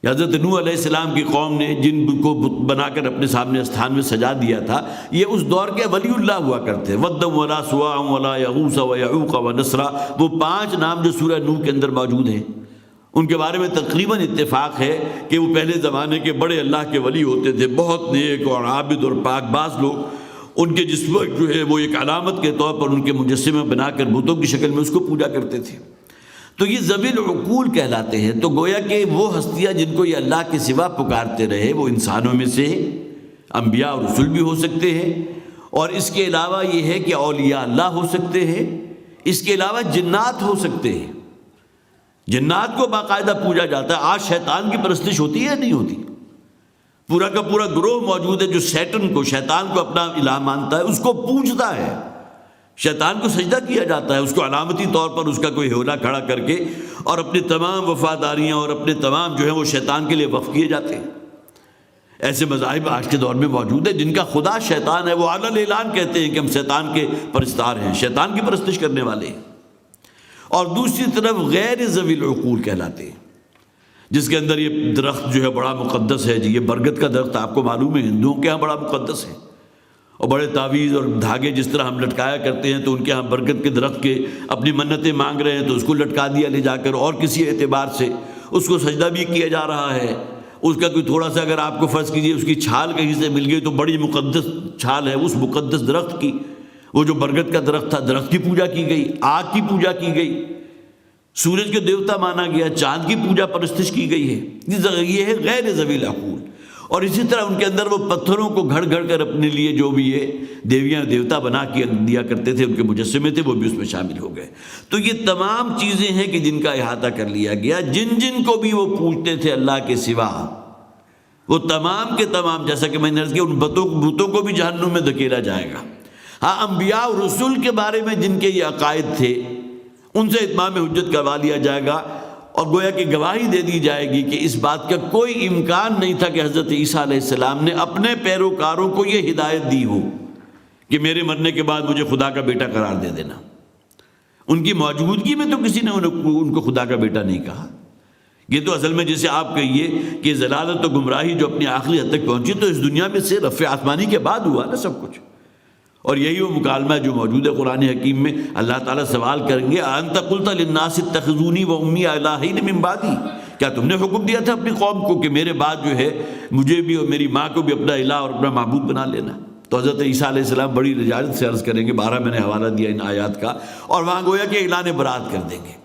حضرت نوح علیہ السلام کی قوم نے جن کو بت بنا کر اپنے سامنے استھان میں سجا دیا تھا، یہ اس دور کے ولی اللہ ہوا کرتے، ودم ولا سواع ولا یغوث ویعوق ونسرا، وہ 5 نام جو سورہ نوح کے اندر موجود ہیں، ان کے بارے میں تقریباً اتفاق ہے کہ وہ پہلے زمانے کے بڑے اللہ کے ولی ہوتے تھے، بہت نیک اور عابد اور پاک۔ باز لوگ ان کے جسم جو ہے وہ ایک علامت کے طور پر ان کے مجسمے بنا کر بتوں کی شکل میں اس کو پوجا کرتے تھے۔ تو یہ ذوی العقول کہلاتے ہیں۔ تو گویا کہ وہ ہستیاں جن کو یہ اللہ کے سوا پکارتے رہے وہ انسانوں میں سے انبیاء اور رسول بھی ہو سکتے ہیں، اور اس کے علاوہ یہ ہے کہ اولیاء اللہ ہو سکتے ہیں، اس کے علاوہ جنات ہو سکتے ہیں۔ جنات کو باقاعدہ پوجا جاتا ہے۔ آج شیطان کی پرستش ہوتی ہے یا نہیں ہوتی؟ پورا کا پورا گروہ موجود ہے جو شیطان کو اپنا الہ مانتا ہے، اس کو پوجتا ہے، شیطان کو سجدہ کیا جاتا ہے، اس کو علامتی طور پر اس کا کوئی ہیولا کھڑا کر کے، اور اپنی تمام وفاداریاں اور اپنے تمام جو ہیں وہ شیطان کے لیے وقف کیے جاتے ہیں۔ ایسے مذاہب آج کے دور میں موجود ہیں جن کا خدا شیطان ہے، وہ علن اعلان کہتے ہیں کہ ہم شیطان کے پرستار ہیں، شیطان کی پرستش کرنے والے ہیں۔ اور دوسری طرف غیر ذوی العقول کہلاتے ہیں، جس کے اندر یہ درخت جو ہے بڑا مقدس ہے جی، یہ برگد کا درخت آپ کو معلوم ہے ہندوؤں کے ہاں بڑا مقدس ہے، اور بڑے تعویذ اور دھاگے جس طرح ہم لٹکایا کرتے ہیں، تو ان کے ہاں برگد کے درخت کے اپنی منتیں مانگ رہے ہیں تو اس کو لٹکا دیا لے جا کر، اور کسی اعتبار سے اس کو سجدہ بھی کیا جا رہا ہے۔ اس کا کوئی تھوڑا سا اگر آپ کو فرض کیجئے اس کی چھال کہیں سے مل گئی تو بڑی مقدس چھال ہے اس مقدس درخت کی، وہ جو برگد کا درخت تھا، درخت کی پوجا کی گئی، آگ کی پوجا کی گئی، سورج کے دیوتا مانا گیا، چاند کی پوجا پرستش کی گئی ہے۔ یہ ہے غیر ذوی العقول۔ اور اسی طرح ان کے اندر وہ پتھروں کو گھڑ گھڑ کر اپنے لیے جو بھی یہ دیویاں دیوتا بنا کے دیا کرتے تھے، ان کے مجسمے تھے، وہ بھی اس میں شامل ہو گئے۔ تو یہ تمام چیزیں ہیں کہ جن کا احاطہ کر لیا گیا۔ جن کو بھی وہ پوجتے تھے اللہ کے سوا، وہ تمام کے تمام، جیسا کہ میں نے عرض کیا، ان بتوں کو بھی جہنم میں دھکیلا جائے گا۔ ہاں، انبیاء اور رسول کے بارے میں جن کے یہ عقائد تھے ان سے اتمام حجت کروا لیا جائے گا، اور گویا کہ گواہی دے دی جائے گی کہ اس بات کا کوئی امکان نہیں تھا کہ حضرت عیسیٰ علیہ السلام نے اپنے پیروکاروں کو یہ ہدایت دی ہو کہ میرے مرنے کے بعد مجھے خدا کا بیٹا قرار دے دینا۔ ان کی موجودگی میں تو کسی نے ان کو خدا کا بیٹا نہیں کہا۔ یہ تو اصل میں جیسے آپ کہیے کہ ضلالت و گمراہی جو اپنی آخری حد تک پہنچی تو اس دنیا میں سے رفع آسمانی کے بعد ہوا نا سب کچھ۔ اور یہی وہ مکالمہ جو موجود ہے قرآن حکیم میں، اللہ تعالیٰ سوال کریں گے انت قلت للناس اتخذونی وامی الہین من بعدی، کیا تم نے حکم دیا تھا اپنی قوم کو کہ میرے بعد جو ہے مجھے بھی اور میری ماں کو بھی اپنا الہ اور اپنا معبود بنا لینا؟ تو حضرت عیسیٰ علیہ السلام بڑی رجالت سے عرض کریں گے، 12 میں نے حوالہ دیا ان آیات کا، اور وہاں گویا کہ اعلان برات کر دیں گے۔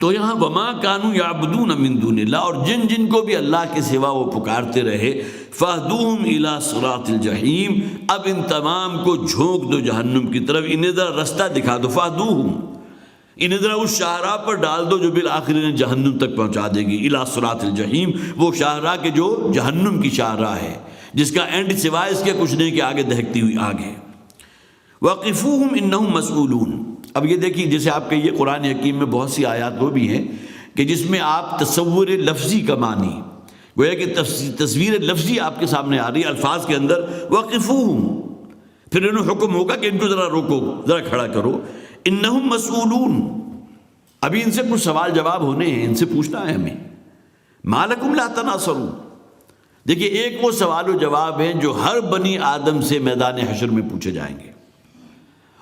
تو یہاں وما کانوا یعبدون من دون اللہ، اور جن کو بھی اللہ کے سوا وہ پکارتے رہے، فاہدوہم الی صراط الجحیم، اب ان تمام کو جھونک دو جہنم کی طرف، انہیں ذرا رستہ دکھا دو، فاہدوہم، انہیں ذرا اس شاہراہ پر ڈال دو جو بالآخر انہیں جہنم تک پہنچا دے گی، الی صراط الجحیم، وہ شاہراہ کے جو جہنم کی شاہراہ ہے، جس کا اینڈ سوائے اس کے کچھ نہیں کہ آگے دہکتی ہوئی آگ ہے۔ وقفوہم انہم مسئولون۔ اب یہ دیکھیے، جیسے آپ کہیے قرآن حکیم میں بہت سی آیات وہ بھی ہیں کہ جس میں آپ تصور لفظی کا معنی، گویا کہ تصویر لفظی آپ کے سامنے آ رہی ہے الفاظ کے اندر، وقفوہم، پھر انہوں حکم ہوگا کہ ان کو ذرا روکو، ذرا کھڑا کرو، انہم مسئولون، ابھی ان سے کچھ سوال جواب ہونے ہیں، ان سے پوچھنا ہے ہمیں، ما لکم لا تناصرون، دیکھیے ایک وہ سوال و جواب ہیں جو ہر بنی آدم سے میدان حشر میں پوچھے جائیں گے،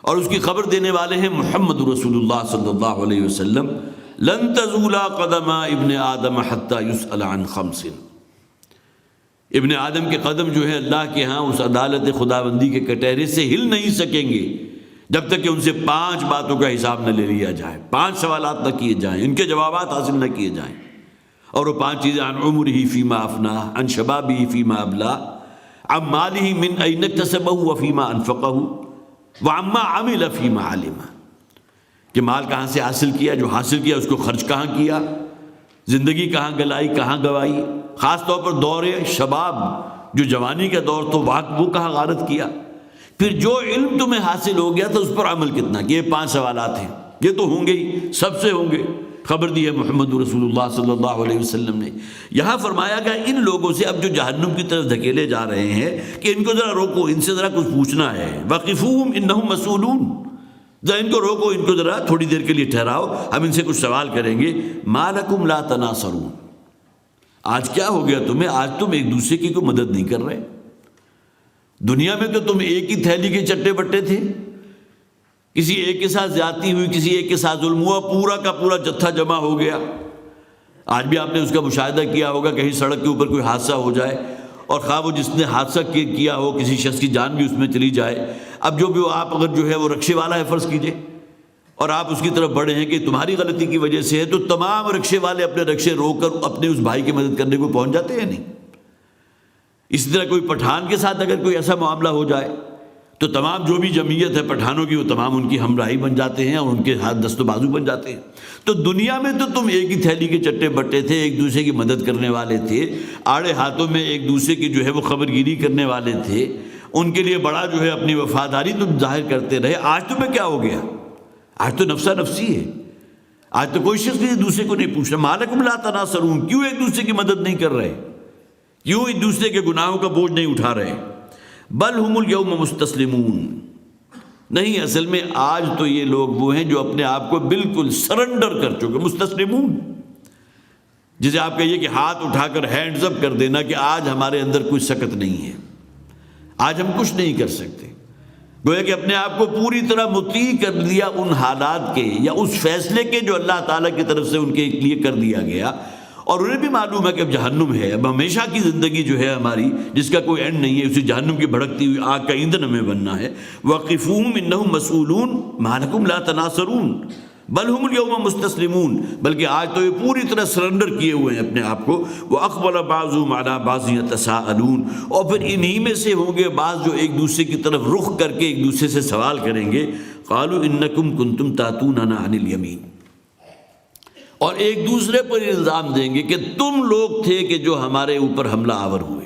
اور اس کی خبر دینے والے ہیں محمد رسول اللہ صلی اللہ علیہ وسلم، لن تزول قدم ابن آدم حتی یسأل عن خمس، ابن آدم کے قدم جو ہے اللہ کے ہاں اس عدالت خداوندی کے کٹہرے سے ہل نہیں سکیں گے جب تک کہ ان سے 5 باتوں کا حساب نہ لے لیا جائے، 5 سوالات نہ کیے جائیں، ان کے جوابات حاصل نہ کیے جائیں۔ اور وہ 5 چیزیں: عن عمرہ فیما افناہ، عن شبابہ فیما ابلاہ، عن مالہ من این اکتسبہ وفیما انفقہ، وعما عمل فیما علم، کہ مال کہاں سے حاصل کیا، جو حاصل کیا اس کو خرچ کہاں کیا، زندگی کہاں گلائی، کہاں گوائی، خاص طور پر دور شباب جو جوانی کا دور تو وہ کہاں غارت کیا، پھر جو علم تمہیں حاصل ہو گیا تو اس پر عمل کتنا کیا۔ یہ 5 سوالات ہیں، یہ تو ہوں گے ہی، سب سے ہوں گے، خبر دی ہے محمد رسول اللہ صلی اللہ علیہ وسلم نے۔ یہاں فرمایا گیا ان لوگوں سے اب جو جہنم کی طرف دھکیلے جا رہے ہیں کہ ان کو ذرا روکو، ان سے ذرا کچھ پوچھنا ہے، وقفوہم انہم مسئولون، ذرا ان کو روکو، ان کو ذرا تھوڑی دیر کے لیے ٹھہراؤ، ہم ان سے کچھ سوال کریں گے۔ ما لکم لا تناصرون، آج کیا ہو گیا تمہیں؟ آج تم ایک دوسرے کی کوئی مدد نہیں کر رہے۔ دنیا میں تو تم ایک ہی تھیلی کے چٹے بٹے تھے، کسی ایک کے ساتھ زیادتی ہوئی، کسی ایک کے ساتھ ظلم ہوا، پورا کا پورا جتھا جمع ہو گیا۔ آج بھی آپ نے اس کا مشاہدہ کیا ہوگا، کہیں سڑک کے اوپر کوئی حادثہ ہو جائے اور خواہ وہ جس نے حادثہ کیا ہو کسی شخص کی جان بھی اس میں چلی جائے، اب جو بھی آپ اگر جو ہے وہ رکشے والا ہے فرض کیجئے، اور آپ اس کی طرف بڑھے ہیں کہ تمہاری غلطی کی وجہ سے ہے، تو تمام رکشے والے اپنے رکشے روک کر اپنے اس بھائی کی مدد کرنے کو پہنچ جاتے ہیں نہیں؟ اسی طرح کوئی پٹھان کے ساتھ اگر کوئی ایسا معاملہ ہو جائے تو تمام جو بھی جمعیت ہے پٹھانوں کی، وہ تمام ان کی ہمراہی بن جاتے ہیں اور ان کے ہاتھ دست و بازو بن جاتے ہیں۔ تو دنیا میں تو تم ایک ہی تھیلی کے چٹے بٹے تھے، ایک دوسرے کی مدد کرنے والے تھے، آڑے ہاتھوں میں ایک دوسرے کی جو ہے وہ خبر گیری کرنے والے تھے، ان کے لیے بڑا جو ہے اپنی وفاداری تم ظاہر کرتے رہے۔ آج تمہیں کیا ہو گیا؟ آج تو نفسا نفسی ہے، آج تو کوئی شخص کسی دوسرے کو نہیں پوچھ رہا۔ ما لکم لا تناصرون، کیوں ایک دوسرے کی مدد نہیں کر رہے؟ کیوں ایک دوسرے کے گناہوں کا بوجھ نہیں اٹھا رہے؟ بل ہم الیوم مستسلمون، نہیں، اصل میں آج تو یہ لوگ وہ ہیں جو اپنے آپ کو بالکل سرنڈر کر چکے۔ مستسلمون جسے آپ کہیے کہ ہاتھ اٹھا کر ہینڈز اپ کر دینا کہ آج ہمارے اندر کوئی سکت نہیں ہے، آج ہم کچھ نہیں کر سکتے، گویا کہ اپنے آپ کو پوری طرح مطیع کر دیا ان حالات کے یا اس فیصلے کے جو اللہ تعالیٰ کی طرف سے ان کے لیے کر دیا گیا۔ اور انہیں بھی معلوم ہے کہ اب جہنم ہے، اب ہمیشہ کی زندگی جو ہے ہماری جس کا کوئی اینڈ نہیں ہے، اسی جہنم کی بھڑکتی ہوئی آگ کا ایندھن ہمیں بننا ہے۔ وقفوہم انہم مسئولون ما لکم لا تناصرون بل ہم اليوم مستسلمون، بلکہ آج تو یہ پوری طرح سرنڈر کیے ہوئے ہیں اپنے آپ کو۔ وَأَقْبَلَ بَعْضُهُمْ عَلَىٰ بَعْضٍ يَتَسَاءَلُونَ، اور پھر انہی میں سے ہوں گے بعض جو ایک دوسرے کی طرف رخ کر کے ایک دوسرے سے سوال کریں گے۔ قَالُوا إِنَّكُمْ كُنْتُمْ تَأْتُونَنَا عَنِ الْيَمِينِ، اور ایک دوسرے پر الزام دیں گے کہ تم لوگ تھے کہ جو ہمارے اوپر حملہ آور ہوئے۔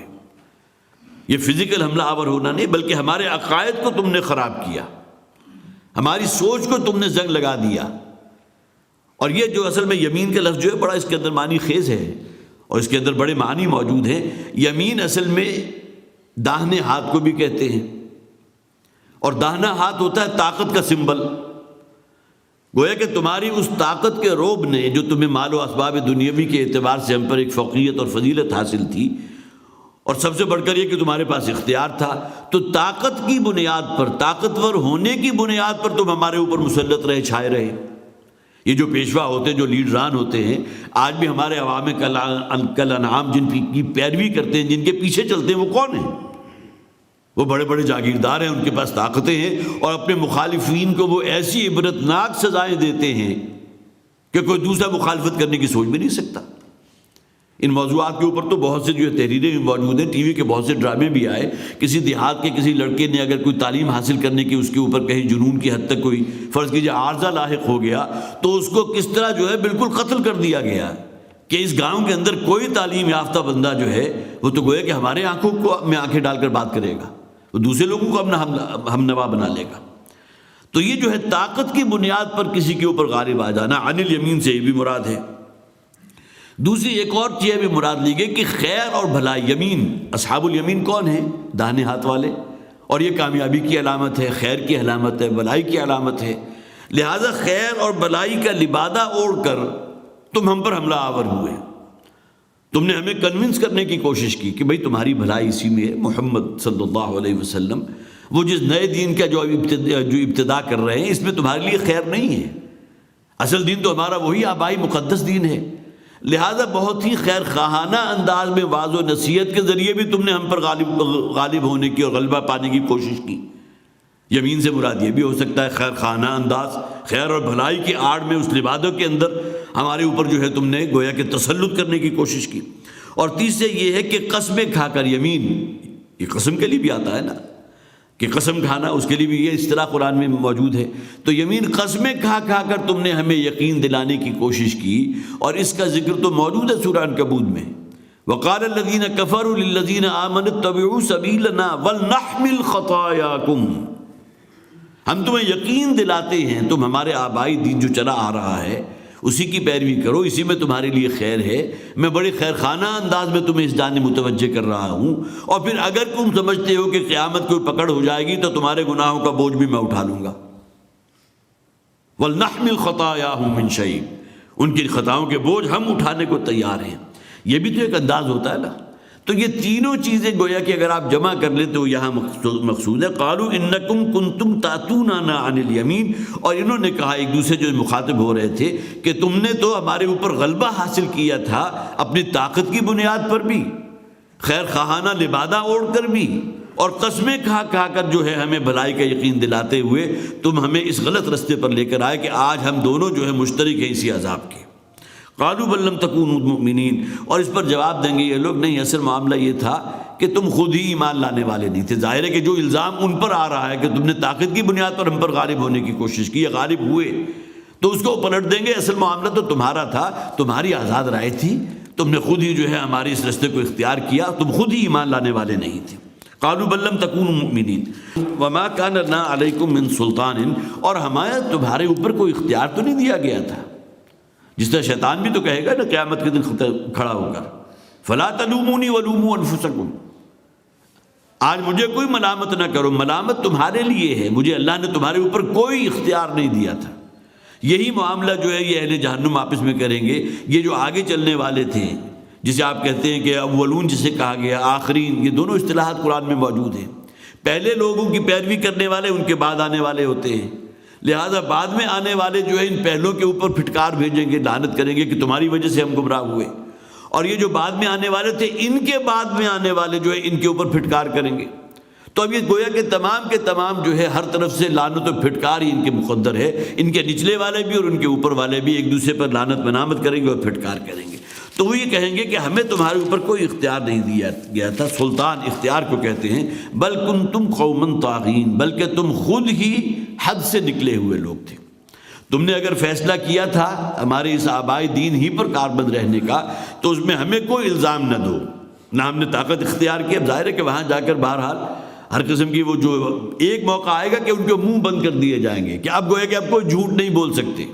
یہ فزیکل حملہ آور ہونا نہیں، بلکہ ہمارے عقائد کو تم نے خراب کیا، ہماری سوچ کو تم نے زنگ لگا دیا۔ اور یہ جو اصل میں یمین کا لفظ جو ہے بڑا اس کے اندر معنی خیز ہے، اور اس کے اندر بڑے معنی موجود ہیں۔ یمین اصل میں داہنے ہاتھ کو بھی کہتے ہیں، اور داہنا ہاتھ ہوتا ہے طاقت کا سمبل۔ گویا کہ تمہاری اس طاقت کے روب نے جو تمہیں مال و اسباب دنیاوی کے اعتبار سے ہم پر ایک فوقیت اور فضیلت حاصل تھی، اور سب سے بڑھ کر یہ کہ تمہارے پاس اختیار تھا، تو طاقت کی بنیاد پر، طاقتور ہونے کی بنیاد پر تم ہمارے اوپر مسلط رہے، چھائے رہے۔ یہ جو پیشوا ہوتے ہیں، جو لیڈران ہوتے ہیں، آج بھی ہمارے عوام کل انعام جن کی پیروی کرتے ہیں، جن کے پیچھے چلتے ہیں، وہ کون ہیں؟ وہ بڑے بڑے جاگیردار ہیں، ان کے پاس طاقتیں ہیں، اور اپنے مخالفین کو وہ ایسی عبرتناک سزائیں دیتے ہیں کہ کوئی دوسرا مخالفت کرنے کی سوچ بھی نہیں سکتا۔ ان موضوعات کے اوپر تو بہت سے جو ہے تحریریں بھی موجود ہیں، ٹی وی کے بہت سے ڈرامے بھی آئے۔ کسی دیہات کے کسی لڑکے نے اگر کوئی تعلیم حاصل کرنے کی اس کے اوپر کہیں جنون کی حد تک کوئی فرض کیجیے عارضہ لاحق ہو گیا، تو اس کو کس طرح جو ہے بالکل قتل کر دیا گیا کہ اس گاؤں کے اندر کوئی تعلیم یافتہ بندہ جو ہے وہ تو گویا کہ ہمارے آنکھوں کو میں آنکھیں ڈال کر بات کرے گا، وہ دوسرے لوگوں کو اپنا ہم نوا بنا لے گا۔ تو یہ جو ہے طاقت کی بنیاد پر کسی کے اوپر غالب آ جانا، عن الیمین سے یہ بھی مراد ہے۔ دوسری ایک اور چیز بھی مراد لی گئی کہ خیر اور بھلائی، یمین، اصحاب الیمین کون ہیں؟ داہنے ہاتھ والے، اور یہ کامیابی کی علامت ہے، خیر کی علامت ہے، بھلائی کی علامت ہے۔ لہٰذا خیر اور بھلائی کا لبادہ اوڑھ کر تم ہم پر حملہ آور ہوئے، تم نے ہمیں کنونس کرنے کی کوشش کی کہ بھئی تمہاری بھلائی اسی میں ہے، محمد صلی اللہ علیہ وسلم وہ جس نئے دین کا جو ابتدا کر رہے ہیں اس میں تمہارے لیے خیر نہیں ہے، اصل دین تو ہمارا وہی آبائی مقدس دین ہے، لہذا بہت ہی خیر خواہانہ انداز میں واضح و نصیحت کے ذریعے بھی تم نے ہم پر غالب ہونے کی اور غلبہ پانے کی کوشش کی۔ یمین سے مراد یہ بھی ہو سکتا ہے خیر خواہانہ انداز، خیر اور بھلائی کی آڑ میں اس لبادوں کے اندر ہمارے اوپر جو ہے تم نے گویا کہ تسلط کرنے کی کوشش کی۔ اور تیسرے یہ ہے کہ قسمیں کھا کر، یمین یہ قسم کے لیے بھی آتا ہے نا کہ قسم کھانا، اس کے لیے بھی یہ اصطلاح قرآن میں موجود ہے، تو یمین قسمیں کھا کھا کر تم نے ہمیں یقین دلانے کی کوشش کی، اور اس کا ذکر تو موجود ہے سورہ عنکبوت میں۔ وقال الذین کفروا للذین آمنوا اتبعوا سبیلنا ولنحمل خطایاکم، ہم تمہیں یقین دلاتے ہیں تم ہمارے آبائی دین جو چلا آ رہا ہے اسی کی پیروی کرو، اسی میں تمہارے لیے خیر ہے، میں بڑے خیر خانہ انداز میں تمہیں اس جانب متوجہ کر رہا ہوں، اور پھر اگر تم سمجھتے ہو کہ قیامت کوئی پکڑ ہو جائے گی تو تمہارے گناہوں کا بوجھ بھی میں اٹھا لوں گا۔ وَلْنَحْمِلْ خَطَايَاهُمْ مِنْ شَيْءٍ، ان کی خطاؤں کے بوجھ ہم اٹھانے کو تیار ہیں۔ یہ بھی تو ایک انداز ہوتا ہے نا۔ تو یہ تینوں چیزیں گویا کہ اگر آپ جمع کر لیں تو یہاں مقصود ہے۔ قالوا انکم کنتم تاتوننا عن الیمین، اور انہوں نے کہا ایک دوسرے جو مخاطب ہو رہے تھے کہ تم نے تو ہمارے اوپر غلبہ حاصل کیا تھا اپنی طاقت کی بنیاد پر بھی، خیر خواہانہ لبادہ اوڑھ کر بھی، اور قسمیں کھا کھا کر جو ہے ہمیں بھلائی کا یقین دلاتے ہوئے تم ہمیں اس غلط رستے پر لے کر آئے کہ آج ہم دونوں جو ہے مشترک ہیں اسی عذاب کے۔ قالوا بل لم تکونوا مؤمنین، اور اس پر جواب دیں گے یہ لوگ نہیں، اصل معاملہ یہ تھا کہ تم خود ہی ایمان لانے والے نہیں تھے۔ ظاہر ہے کہ جو الزام ان پر آ رہا ہے کہ تم نے طاقت کی بنیاد پر ہم پر غالب ہونے کی کوشش کی یا غالب ہوئے، تو اس کو پلٹ دیں گے اصل معاملہ تو تمہارا تھا، تمہاری آزاد رائے تھی، تم نے خود ہی جو ہے ہمارے اس رستے کو اختیار کیا، تم خود ہی ایمان لانے والے نہیں تھے۔ قالوا بل لم تکونوا مؤمنین وما کان لنا علیکم من سلطان، اور ہمارا تمہارے اوپر کوئی اختیار تو نہیں دیا گیا تھا، جس طرح شیطان بھی تو کہے گا نا قیامت کے دن کھڑا ہو کر فلا تلومونی ولوموا انفسکم، آج مجھے کوئی ملامت نہ کرو، ملامت تمہارے لیے ہے، مجھے اللہ نے تمہارے اوپر کوئی اختیار نہیں دیا تھا۔ یہی معاملہ جو ہے یہ اہل جہنم آپس میں کریں گے، یہ جو آگے چلنے والے تھے جسے آپ کہتے ہیں کہ اولون جسے کہا گیا، آخرین، یہ دونوں اصطلاحات قرآن میں موجود ہیں۔ پہلے لوگوں کی پیروی کرنے والے ان کے بعد آنے والے ہوتے ہیں، لہذا بعد میں آنے والے جو ہے ان پہلوں کے اوپر پھٹکار بھیجیں گے، لعنت کریں گے کہ تمہاری وجہ سے ہم گمراہ ہوئے، اور یہ جو بعد میں آنے والے تھے ان کے بعد میں آنے والے جو ہے ان کے اوپر پھٹکار کریں گے۔ تو اب یہ گویا کہ تمام کے تمام جو ہے ہر طرف سے لعنت و پھٹکار ہی ان کے مقدر ہے، ان کے نچلے والے بھی اور ان کے اوپر والے بھی ایک دوسرے پر لعنت منامت کریں گے اور پھٹکار کریں گے۔ تو وہ یہ کہیں گے کہ ہمیں تمہارے اوپر کوئی اختیار نہیں دیا گیا تھا، سلطان اختیار کو کہتے ہیں، بل کنتم قوما طاغین، بلکہ تم خود ہی حد سے نکلے ہوئے لوگ تھے۔ تم نے اگر فیصلہ کیا تھا ہمارے اس آبائی دین ہی پر کاربند رہنے کا تو اس میں ہمیں کوئی الزام نہ دو، نہ ہم نے طاقت اختیار کی۔ اب ظاہر ہے کہ وہاں جا کر بہرحال ہر قسم کی وہ جو ایک موقع آئے گا کہ ان کے منہ بند کر دیے جائیں گے کہ اب گویا کہ اب کوئی جھوٹ نہیں بول سکتے،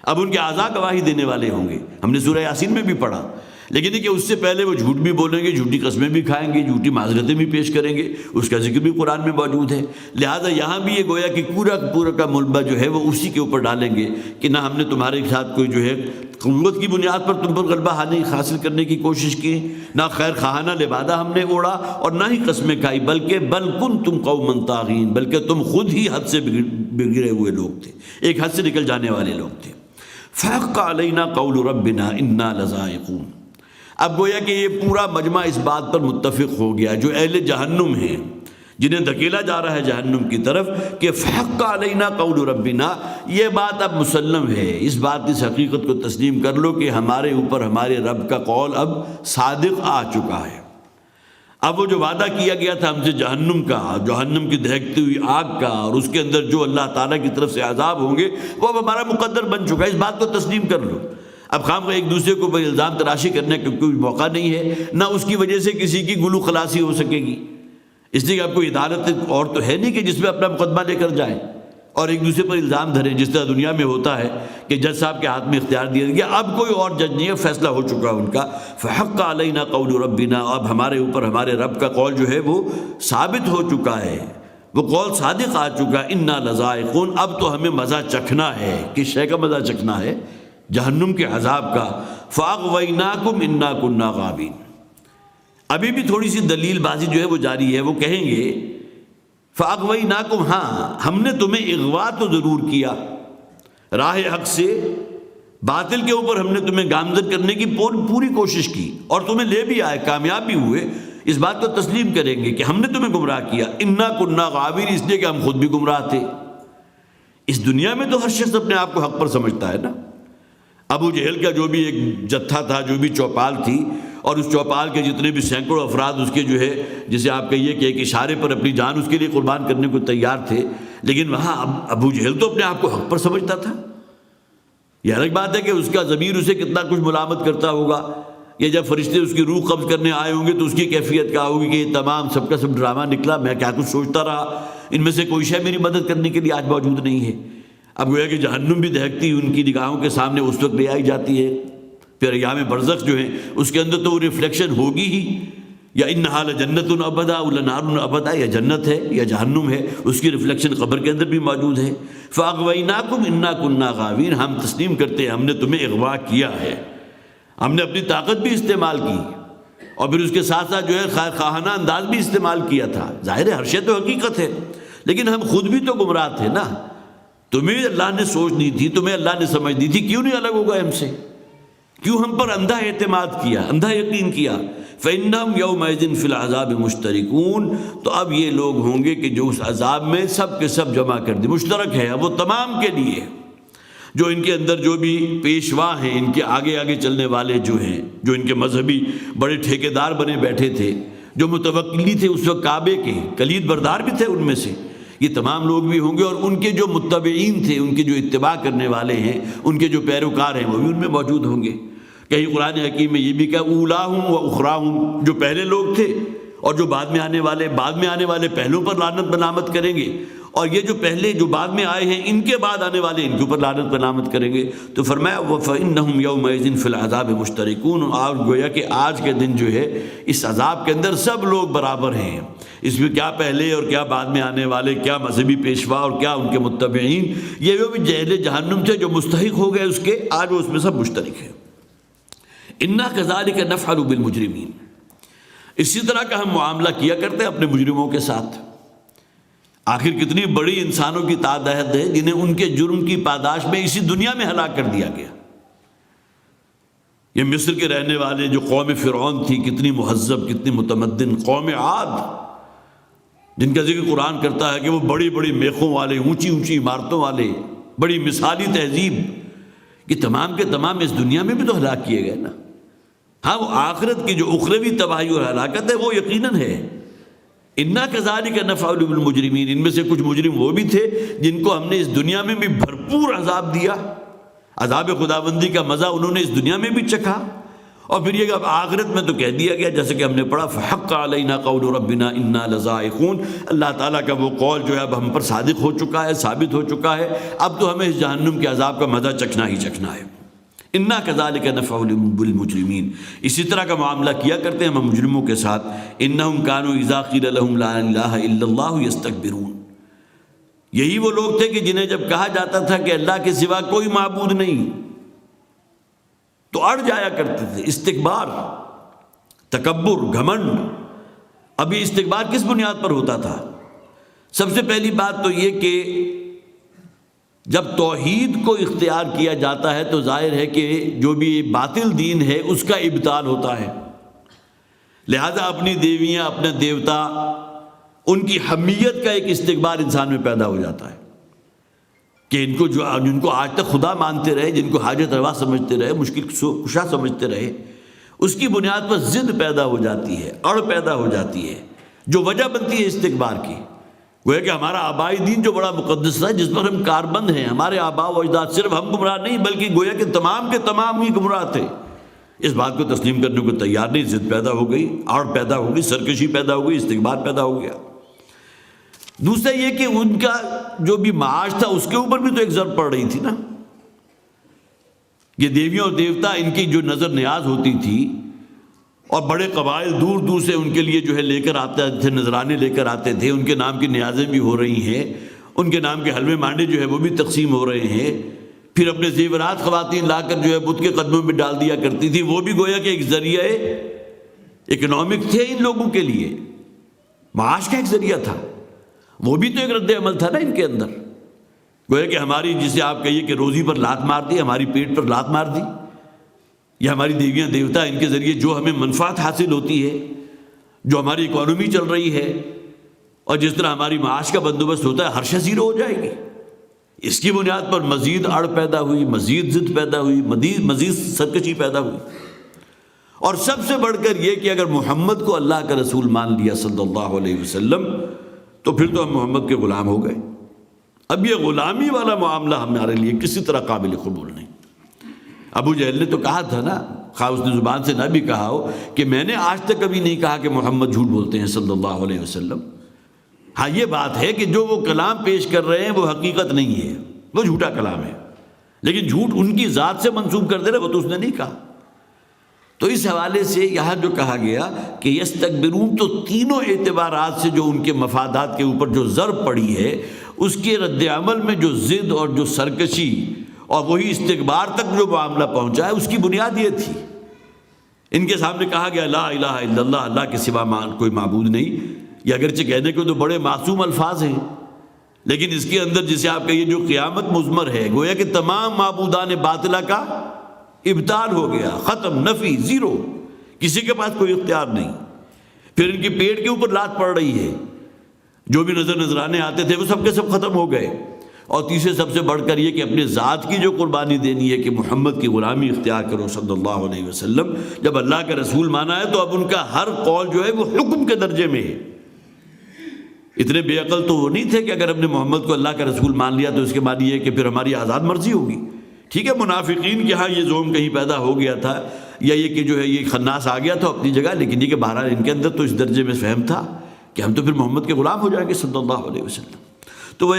اب ان کے اعضاء گواہی دینے والے ہوں گے۔ ہم نے سورہ یاسین میں بھی پڑھا، لیکن کہ اس سے پہلے وہ جھوٹ بھی بولیں گے، جھوٹی قسمیں بھی کھائیں گے، جھوٹی معذرتیں بھی پیش کریں گے، اس کا ذکر بھی قرآن میں موجود ہے۔ لہٰذا یہاں بھی یہ گویا کہ پورا کا ملبہ جو ہے وہ اسی کے اوپر ڈالیں گے کہ نہ ہم نے تمہارے ساتھ کوئی جو ہے قوت کی بنیاد پر تم پر غلبہ حاصل کرنے کی کوشش کی، نہ خیر خواہانہ لبادہ ہم نے اوڑا، اور نہ ہی قسمیں کھائی، بلکہ بل کنتم قوما طاغین، بلکہ تم خود ہی حد سے بگڑے ہوئے لوگ تھے، ایک حد سے نکل جانے والے لوگ تھے۔ فحق علینا قول ربنا انا لذائقون، اب گویا کہ یہ پورا مجمع اس بات پر متفق ہو گیا جو اہل جہنم ہیں، جنہیں دھکیلا جا رہا ہے جہنم کی طرف، کہ فحق علینا قول ربنا، یہ بات اب مسلم ہے، اس بات اس حقیقت کو تسلیم کر لو کہ ہمارے اوپر ہمارے رب کا قول اب صادق آ چکا ہے۔ اب وہ جو وعدہ کیا گیا تھا ہم سے جہنم کا، جہنم کی دہکتی ہوئی آگ کا، اور اس کے اندر جو اللہ تعالیٰ کی طرف سے عذاب ہوں گے، وہ اب ہمارا مقدر بن چکا ہے، اس بات کو تسلیم کر لو۔ اب خام ایک دوسرے کو الزام تراشی کرنے کا کوئی موقع نہیں ہے، نہ اس کی وجہ سے کسی کی گلو خلاصی ہو سکے گی، اس لیے کہ اب کوئی عدالت اور تو ہے نہیں کہ جس میں اپنا مقدمہ لے کر جائیں اور ایک دوسرے پر الزام دھریں، جس طرح دنیا میں ہوتا ہے کہ جج صاحب کے ہاتھ میں اختیار دیا گیا، اب کوئی اور جج نہیں ہے، فیصلہ ہو چکا ان کا۔ فحق علینا قول ربنا، اب ہمارے اوپر ہمارے رب کا قول جو ہے وہ ثابت ہو چکا ہے، وہ قول صادق آ چکا۔ انا لذائقون، اب تو ہمیں مزہ چکھنا ہے۔ کس شے کا مزہ چکھنا ہے؟ جہنم کے عذاب کا. فَأَغْوَيْنَاكُمْ إِنَّا كُنَّا غَاوِينَ. ابھی بھی تھوڑی سی دلیل بازی جو ہے وہ جاری ہے. وہ کہیں گے فَأَغْوَيْنَاكُمْ، ہاں ہم نے تمہیں اغوا تو ضرور کیا، راہ حق سے باطل کے اوپر ہم نے تمہیں گامزن کرنے کی پوری کوشش کی، اور تمہیں لے بھی آئے، کامیاب بھی ہوئے. اس بات کو تسلیم کریں گے کہ ہم نے تمہیں گمراہ کیا. انا کننا غاوین، اس لیے کہ ہم خود بھی گمراہ تھے. اس دنیا میں تو ہر شخص اپنے آپ کو حق پر سمجھتا ہے نا. ابو جہل کا جو بھی ایک جتھا تھا، جو بھی چوپال تھی، اور اس چوپال کے جتنے بھی سینکڑوں افراد اس کے جو ہے جسے آپ کہیے کہ ایک اشارے پر اپنی جان اس کے لیے قربان کرنے کو تیار تھے، لیکن وہاں ابو جہل تو اپنے آپ کو حق پر سمجھتا تھا. یہ الگ بات ہے کہ اس کا ضمیر اسے کتنا کچھ ملامت کرتا ہوگا، یا جب فرشتے اس کی روح قبض کرنے آئے ہوں گے تو اس کی کیفیت کیا ہوگی کہ یہ تمام سب کا سب ڈرامہ نکلا، میں کیا کچھ سوچتا رہا، ان میں سے کوئی شے میری مدد کرنے کے لیے آج موجود نہیں ہے. اب گویا کہ جہنم بھی دہکتی ان کی نگاہوں کے سامنے اس وقت لے آئی جاتی ہے. پھر ایام برزخ جو ہے اس کے اندر تو وہ ریفلیکشن ہوگی ہی، یا انہا لجنت ابدا لنار ابدا، یا جنت ہے یا جہنم ہے، اس کی ریفلیکشن قبر کے اندر بھی موجود ہے. فاغویناکم انا کننا غاوین، ہم تسلیم کرتے ہیں ہم نے تمہیں اغوا کیا ہے، ہم نے اپنی طاقت بھی استعمال کی، اور پھر اس کے ساتھ ساتھ جو ہے خیر خواہانہ انداز بھی استعمال کیا تھا. ظاہر ہے ہر شے تو حقیقت ہے، لیکن ہم خود بھی تو گمراہ تھے نا. تمہیں اللہ نے سوچ دی تھی، تمہیں اللہ نے سمجھ دی تھی، کیوں نہیں الگ ہو گئے ہم سے؟ کیوں ہم پر اندھا اعتماد کیا، اندھا یقین کیا؟ فَإِنَّهُمْ يَوْمَئِذٍ فِي الْعَذَابِ مُشْتَرِكُونَ، تو اب یہ لوگ ہوں گے کہ جو اس عذاب میں سب کے سب جمع کر دی، مشترک ہے اب وہ تمام کے لیے. جو ان کے اندر جو بھی پیشوا ہیں، ان کے آگے آگے چلنے والے جو ہیں، جو ان کے مذہبی بڑے ٹھیکیدار بنے بیٹھے تھے، جو متوکلی تھے اس وقت کعبے کے، کلید بردار بھی تھے ان میں سے، یہ تمام لوگ بھی ہوں گے، اور ان کے جو متبعین تھے، ان کے جو اتباع کرنے والے ہیں، ان کے جو پیروکار ہیں، وہ بھی ان میں موجود ہوں گے. کہیں قرآن حکیم میں یہ بھی کہا اولاہم و اخراہم، جو پہلے لوگ تھے اور جو بعد میں آنے والے پہلوں پر لعنت ملامت کریں گے، اور یہ جو پہلے جو بعد میں آئے ہیں ان کے بعد آنے والے ان کے اوپر لعنت ملامت کریں گے. تو فرمایا وَفَإِنَّهُمْ يَوْمَئِذٍ فِي الْعَذَابِ مُشْتَرِكُونَ، اور گویا کہ آج کے دن جو ہے اس عذاب کے اندر سب لوگ برابر ہیں. اس میں کیا پہلے اور کیا بعد میں آنے والے، کیا مذہبی پیشوا اور کیا ان کے متبعین، یہ جو بھی جہل جہنم تھے جو مستحق ہو گئے اس کے، آج وہ اس میں سب مشترک ہیں. اِنَّا كَذَلِكَ نَفْعَلُ بِالْمُجْرِمِينَ، اسی طرح کا ہم معاملہ کیا کرتے ہیں اپنے مجرموں کے ساتھ. آخر کتنی بڑی انسانوں کی تعداد ہے جنہیں ان کے جرم کی پاداش میں اسی دنیا میں ہلاک کر دیا گیا. یہ مصر کے رہنے والے جو قوم فرعون تھی، کتنی مہذب، کتنی متمدن، قوم عاد جن کا ذکر قرآن کرتا ہے کہ وہ بڑی بڑی میخوں والے، اونچی اونچی عمارتوں والے، بڑی مثالی تہذیب، یہ تمام کے تمام اس دنیا میں بھی تو ہلاک کیے گئے نا. ہاں وہ آخرت کی جو اخروی تباہی اور ہلاکت ہے وہ یقیناً ہے. اِنَّا كَذَلِكَ نَفْعَلُ بِالْمُجْرِمِينَ، ان میں سے کچھ مجرم وہ بھی تھے جن کو ہم نے اس دنیا میں بھی بھرپور عذاب دیا، عذاب خداوندی کا مزہ انہوں نے اس دنیا میں بھی چکھا، اور پھر یہ کہ اب آخرت میں تو کہہ دیا گیا جیسے کہ ہم نے پڑھا فَحَقَّ عَلَيْنَا قَوْلُ رَبِّنَا إِنَّا لَذَائِقُونَ، اللہ تعالیٰ کا وہ قول جو ہے اب ہم پر صادق ہو چکا ہے، ثابت ہو چکا ہے، اب تو ہمیں اس جہنم کے عذاب کا مزہ چکھنا ہی چکھنا ہے. اِنَّا كَذَلِكَ نَفْعَلُ بِالْمُجْرِمِينَ، اسی طرح کا معاملہ کیا کرتے ہیں ہم مجرموں کے ساتھ. إِنَّهُمْ كَانُوا إِذَا قِيلَ لَهُمْ لَا إِلَٰهَ إِلَّا اللَّهُ يَسْتَكْبِرُونَ، یہی وہ لوگ تھے کہ جنہیں جب کہا جاتا تھا کہ اللہ کے سوا کوئی معبود نہیں تو اڑ جایا کرتے تھے. استکبار، تکبر، گھمنڈ. ابھی استکبار کس بنیاد پر ہوتا تھا؟ سب سے پہلی بات تو یہ کہ جب توحید کو اختیار کیا جاتا ہے تو ظاہر ہے کہ جو بھی باطل دین ہے اس کا ابطال ہوتا ہے، لہذا اپنی دیویاں، اپنے دیوتا، ان کی حمیت کا ایک استکبار انسان میں پیدا ہو جاتا ہے کہ جن کو آج تک خدا مانتے رہے، جن کو حاجت روا سمجھتے رہے، مشکل کشا سمجھتے رہے، اس کی بنیاد پر ضد پیدا ہو جاتی ہے، اڑ پیدا ہو جاتی ہے جو وجہ بنتی ہے استکبار کی. وہ ہے کہ ہمارا آبائی دین جو بڑا مقدس تھا، جس پر ہم کاربند ہیں، ہمارے آبا و اجداد، صرف ہم گمراہ نہیں بلکہ گویا کہ تمام کے تمام ہی گمراہ تھے، اس بات کو تسلیم کرنے کو تیار نہیں. ضد پیدا ہو گئی، آڑ پیدا ہو گئی، سرکشی پیدا ہو گئی، استکبار پیدا ہو گیا. دوسرا یہ کہ ان کا جو بھی معاش تھا اس کے اوپر بھی تو ایک ضرب پڑ رہی تھی نا. یہ دیویوں اور دیوتا، ان کی جو نظر نیاز ہوتی تھی، اور بڑے قبائل دور دور سے ان کے لیے جو ہے لے کر آتے تھے، نذرانے لے کر آتے تھے، ان کے نام کی نیازیں بھی ہو رہی ہیں، ان کے نام کے حلوے مانڈے جو ہے وہ بھی تقسیم ہو رہے ہیں. پھر اپنے زیورات خواتین لا کر جو ہے بت کے قدموں میں ڈال دیا کرتی تھی، وہ بھی گویا کہ ایک ذریعہ اکنامک تھے ان لوگوں کے لیے، معاش کا ایک ذریعہ تھا، وہ بھی تو ایک رد عمل تھا نا ان کے اندر۔ گویا کہ ہماری جسے آپ کہیے کہ روزی پر لات مار دی، ہماری پیٹ پر لات مار دی، یا ہماری دیویاں دیوتا ان کے ذریعے جو ہمیں منفعت حاصل ہوتی ہے، جو ہماری اکانومی چل رہی ہے، اور جس طرح ہماری معاش کا بندوبست ہوتا ہے، ہر شے زیرو ہو جائے گی۔ اس کی بنیاد پر مزید اڑ پیدا ہوئی، مزید ضد پیدا ہوئی، مزید سرکشی پیدا ہوئی۔ اور سب سے بڑھ کر یہ کہ اگر محمد کو اللہ کا رسول مان لیا صلی اللہ علیہ وسلم تو پھر تو ہم محمد کے غلام ہو گئے۔ اب یہ غلامی والا معاملہ ہمارے لیے کسی طرح قابل قبول نہیں۔ ابو جہل نے تو کہا تھا نا، خواہ اس نے زبان سے نہ بھی کہا ہو، کہ میں نے آج تک کبھی نہیں کہا کہ محمد جھوٹ بولتے ہیں صلی اللہ علیہ وسلم۔ ہاں یہ بات ہے کہ جو وہ کلام پیش کر رہے ہیں وہ حقیقت نہیں ہے، وہ جھوٹا کلام ہے، لیکن جھوٹ ان کی ذات سے منسوب کر دے رہے، وہ تو اس نے نہیں کہا۔ تو اس حوالے سے یہاں جو کہا گیا کہ یستکبرون، تو تینوں اعتبارات سے جو ان کے مفادات کے اوپر جو ضرب پڑی ہے، اس کے رد عمل میں جو ضد اور جو سرکشی اور وہی استکبار تک جو معاملہ پہنچا ہے، اس کی بنیاد یہ تھی۔ ان کے سامنے کہا گیا لا الہ الا اللہ، اللہ کے سوا کوئی معبود نہیں۔ یہ اگرچہ کہنے کو تو بڑے معصوم الفاظ ہیں، لیکن اس کے اندر جسے آپ کہیے جو قیامت مضمر ہے، گویا کہ تمام معبودان باطلہ کا ابطال ہو گیا، ختم، نفی، زیرو، کسی کے پاس کوئی اختیار نہیں۔ پھر ان کے پیٹ کے اوپر لات پڑ رہی ہے، جو بھی نذرانے آتے تھے وہ سب کے سب ختم ہو گئے۔ اور تیسرے سب سے بڑھ کر یہ کہ اپنے ذات کی جو قربانی دینی ہے کہ محمد کی غلامی اختیار کرو صلی اللہ علیہ وسلم، جب اللہ کا رسول مانا ہے تو اب ان کا ہر قول جو ہے وہ حکم کے درجے میں ہے۔ اتنے بے عقل تو وہ نہیں تھے کہ اگر ہم نے محمد کو اللہ کا رسول مان لیا تو اس کے معنی یہ کہ پھر ہماری آزاد مرضی ہوگی۔ ٹھیک ہے، منافقین کے ہاں یہ زوم کہیں پیدا ہو گیا تھا، یا یہ کہ جو ہے یہ خناس آ گیا تھا اپنی جگہ، لیکن یہ کہ بہرحال ان کے اندر تو اس درجے میں فہم تھا کہ ہم تو پھر محمد کے غلام ہو جائیں گے صلی اللہ علیہ وسلم۔ تو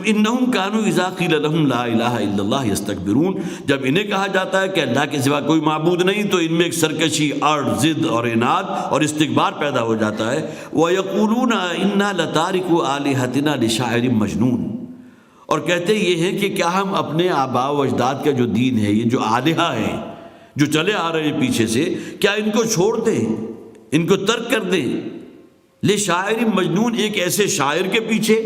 انہم کانوا اذا قیل لہم لا الہ الا اللہ یستکبرون، جب انہیں کہا جاتا ہے کہ اللہ کے سوا کوئی معبود نہیں تو ان میں ایک سرکشی، اڑ، ضد اور عناد اور استکبار پیدا ہو جاتا ہے۔ وَيَقُولُونَ إِنَّا لَتَارِكُو آلِهَتِنَا لِشَاعِرٍ مَجْنُونٍ، اور کہتے یہ ہیں کہ کیا ہم اپنے آباء و اجداد کا جو دین ہے، یہ جو آلہہ ہیں جو چلے آ رہے ہیں پیچھے سے، کیا ان کو چھوڑ دیں، ان کو ترک کر دیں، لِشَاعِرٍ مَجْنُونٍ، ایک ایسے شاعر کے پیچھے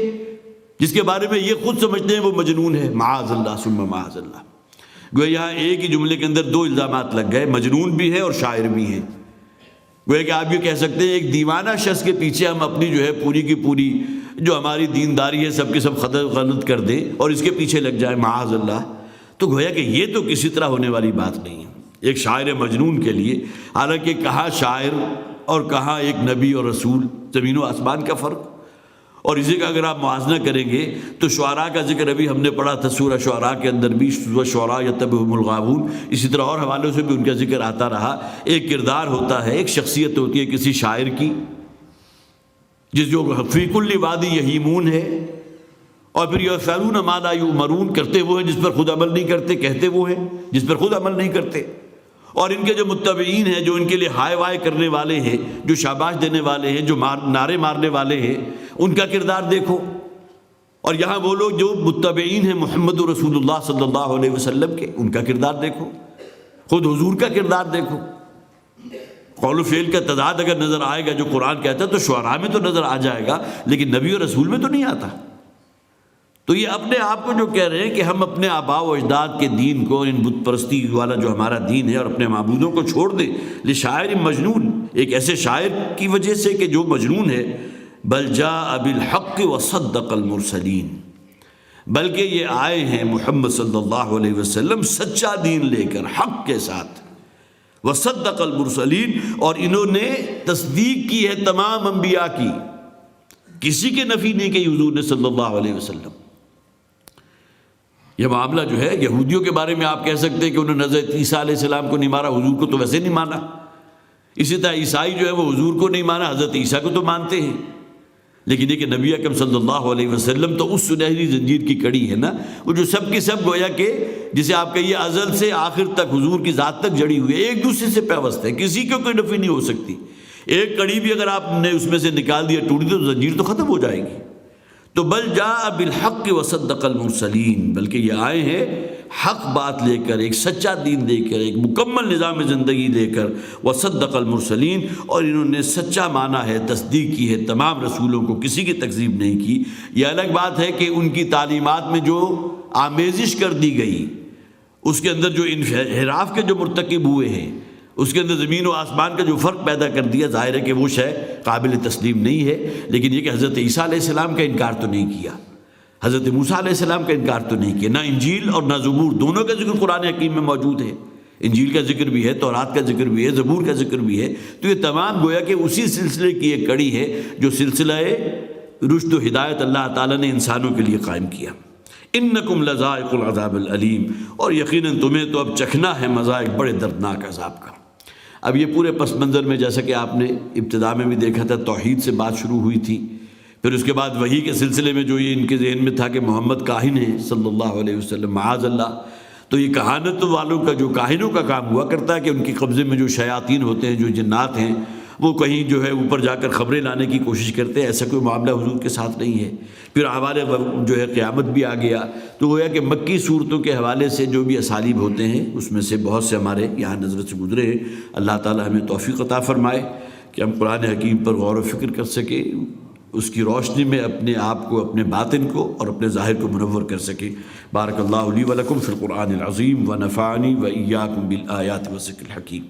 جس کے بارے میں یہ خود سمجھتے ہیں وہ مجنون ہے، معاذ اللہ ثم معاذ اللہ۔ گویا یہاں ایک ہی جملے کے اندر دو الزامات لگ گئے، مجنون بھی ہے اور شاعر بھی ہے۔ گویا کہ آپ یہ کہہ سکتے ہیں ایک دیوانہ شخص کے پیچھے ہم اپنی جو ہے پوری کی پوری جو ہماری دینداری ہے سب کے سب غلط کر دیں اور اس کے پیچھے لگ جائیں، معاذ اللہ۔ تو گویا کہ یہ تو کسی طرح ہونے والی بات نہیں ہے ایک شاعر مجنون کے لیے۔ حالانکہ کہاں شاعر اور کہاں ایک نبی اور رسول، زمین و آسمان کا فرق۔ اور اسی کا اگر آپ موازنہ کریں گے تو شعراء کا ذکر ابھی ہم نے پڑھا تھا سورہ شعراء کے اندر بھی، شعراء یتبعہم الغاوون، اسی طرح اور حوالوں سے بھی ان کا ذکر آتا رہا۔ ایک کردار ہوتا ہے، ایک شخصیت ہوتی ہے کسی شاعر کی، جس جو فی کل وادی یہیمون ہے، اور پھر یفعلون ما لا یؤمرون، کرتے وہ ہیں جس پر خود عمل نہیں کرتے، کہتے وہ ہیں جس پر خود عمل نہیں کرتے۔ اور ان کے جو متبعین ہیں، جو ان کے لیے ہائے وائے کرنے والے ہیں، جو شاباش دینے والے ہیں، جو نعرے مارنے والے ہیں، ان کا کردار دیکھو۔ اور یہاں وہ لوگ جو متبعین ہیں محمد رسول اللہ صلی اللہ علیہ وسلم کے، ان کا کردار دیکھو، خود حضور کا کردار دیکھو۔ قول و فعل کا تضاد اگر نظر آئے گا جو قرآن کہتا ہے تو شعراء میں تو نظر آ جائے گا، لیکن نبی اور رسول میں تو نہیں آتا۔ تو یہ اپنے آپ کو جو کہہ رہے ہیں کہ ہم اپنے آباء و اجداد کے دین کو، ان بت پرستی والا جو ہمارا دین ہے اور اپنے معبودوں کو چھوڑ دیں، لشاعر مجنون، ایک ایسے شاعر کی وجہ سے کہ جو مجنون ہے۔ بل جاء بالحق وصدق المرسلین، بلکہ یہ آئے ہیں محمد صلی اللہ علیہ وسلم سچا دین لے کر، حق کے ساتھ، وصدق المرسلین، اور انہوں نے تصدیق کی ہے تمام انبیاء کی، کسی کے نفی نہیں کی حضور نے صلی اللہ علیہ وسلم۔ یہ معاملہ جو ہے یہودیوں کے بارے میں آپ کہہ سکتے ہیں کہ انہوں نے حضرت عیسیٰ علیہ السلام کو نہیں مانا، حضور کو تو ویسے نہیں مانا۔ اسی طرح عیسائی جو ہے وہ حضور کو نہیں مانا، حضرت عیسیٰ کو تو مانتے ہیں، لیکن یہ کہ نبی اکرم صلی اللہ علیہ وسلم تو اس سنہری زنجیر کی کڑی ہے نا، وہ جو سب کے سب گویا کہ جسے آپ کہیے ازل سے آخر تک حضور کی ذات تک جڑی ہوئی ہے، ایک دوسرے سے پیوست ہے، کسی کو کوئی نفی نہیں ہو سکتی۔ ایک کڑی بھی اگر آپ نے اس میں سے نکال دیا، ٹوٹ دی، تو زنجیر تو ختم ہو جائے گی۔ تو بل جاء بالحق وصدق المرسلین، بلکہ یہ آئے ہیں حق بات لے کر، ایک سچا دین دے کر، ایک مکمل نظام زندگی دے کر، وصدق المرسلین، اور انہوں نے سچا مانا ہے، تصدیق کی ہے تمام رسولوں کو، کسی کی تکذیب نہیں کی۔ یہ الگ بات ہے کہ ان کی تعلیمات میں جو آمیزش کر دی گئی، اس کے اندر جو انحراف کے جو مرتکب ہوئے ہیں، اس کے اندر زمین و آسمان کا جو فرق پیدا کر دیا، ظاہر ہے کہ وہ شے قابل تسلیم نہیں ہے۔ لیکن یہ کہ حضرت عیسیٰ علیہ السلام کا انکار تو نہیں کیا، حضرت موسیٰ علیہ السلام کا انکار تو نہیں کیا، نہ انجیل اور نہ زبور دونوں کا ذکر قرآن حکیم میں موجود ہے، انجیل کا ذکر بھی ہے، تورات کا ذکر بھی ہے، زبور کا ذکر بھی ہے۔ تو یہ تمام گویا کہ اسی سلسلے کی ایک کڑی ہے جو سلسلہ رشد و ہدایت اللہ تعالیٰ نے انسانوں کے لیے قائم کیا۔ انکم لذائق العذاب العلیم، اور یقیناً تمہیں تو اب چکھنا ہے مذائق بڑے دردناک عذاب کا۔ اب یہ پورے پس منظر میں جیسا کہ آپ نے ابتدا میں بھی دیکھا تھا، توحید سے بات شروع ہوئی تھی، پھر اس کے بعد وحی کے سلسلے میں جو یہ ان کے ذہن میں تھا کہ محمد کاہن ہے صلی اللہ علیہ وسلم، معاذ اللہ، تو یہ کہانت والوں کا، جو کاہنوں کا کام ہوا کرتا ہے کہ ان کے قبضے میں جو شیاطین ہوتے ہیں، جو جنات ہیں، وہ کہیں جو ہے اوپر جا کر خبریں لانے کی کوشش کرتے ہیں۔ ایسا کوئی معاملہ حضور کے ساتھ نہیں ہے۔ پھر حوالے جو ہے قیامت بھی آ گیا، تو گویا کہ مکی صورتوں کے حوالے سے جو بھی اسالیب ہوتے ہیں اس میں سے بہت سے ہمارے یہاں نظر سے گزرے ہیں۔ اللہ تعالی ہمیں توفیق عطا فرمائے کہ ہم قرآن حکیم پر غور و فکر کر سکیں، اس کی روشنی میں اپنے آپ کو، اپنے باطن کو اور اپنے ظاہر کو منور کر سکیں۔ بارک اللہ لی و لکم فی القرآن العظیم ونفعنی و ایاکم بالآیات والذکر الحکیم۔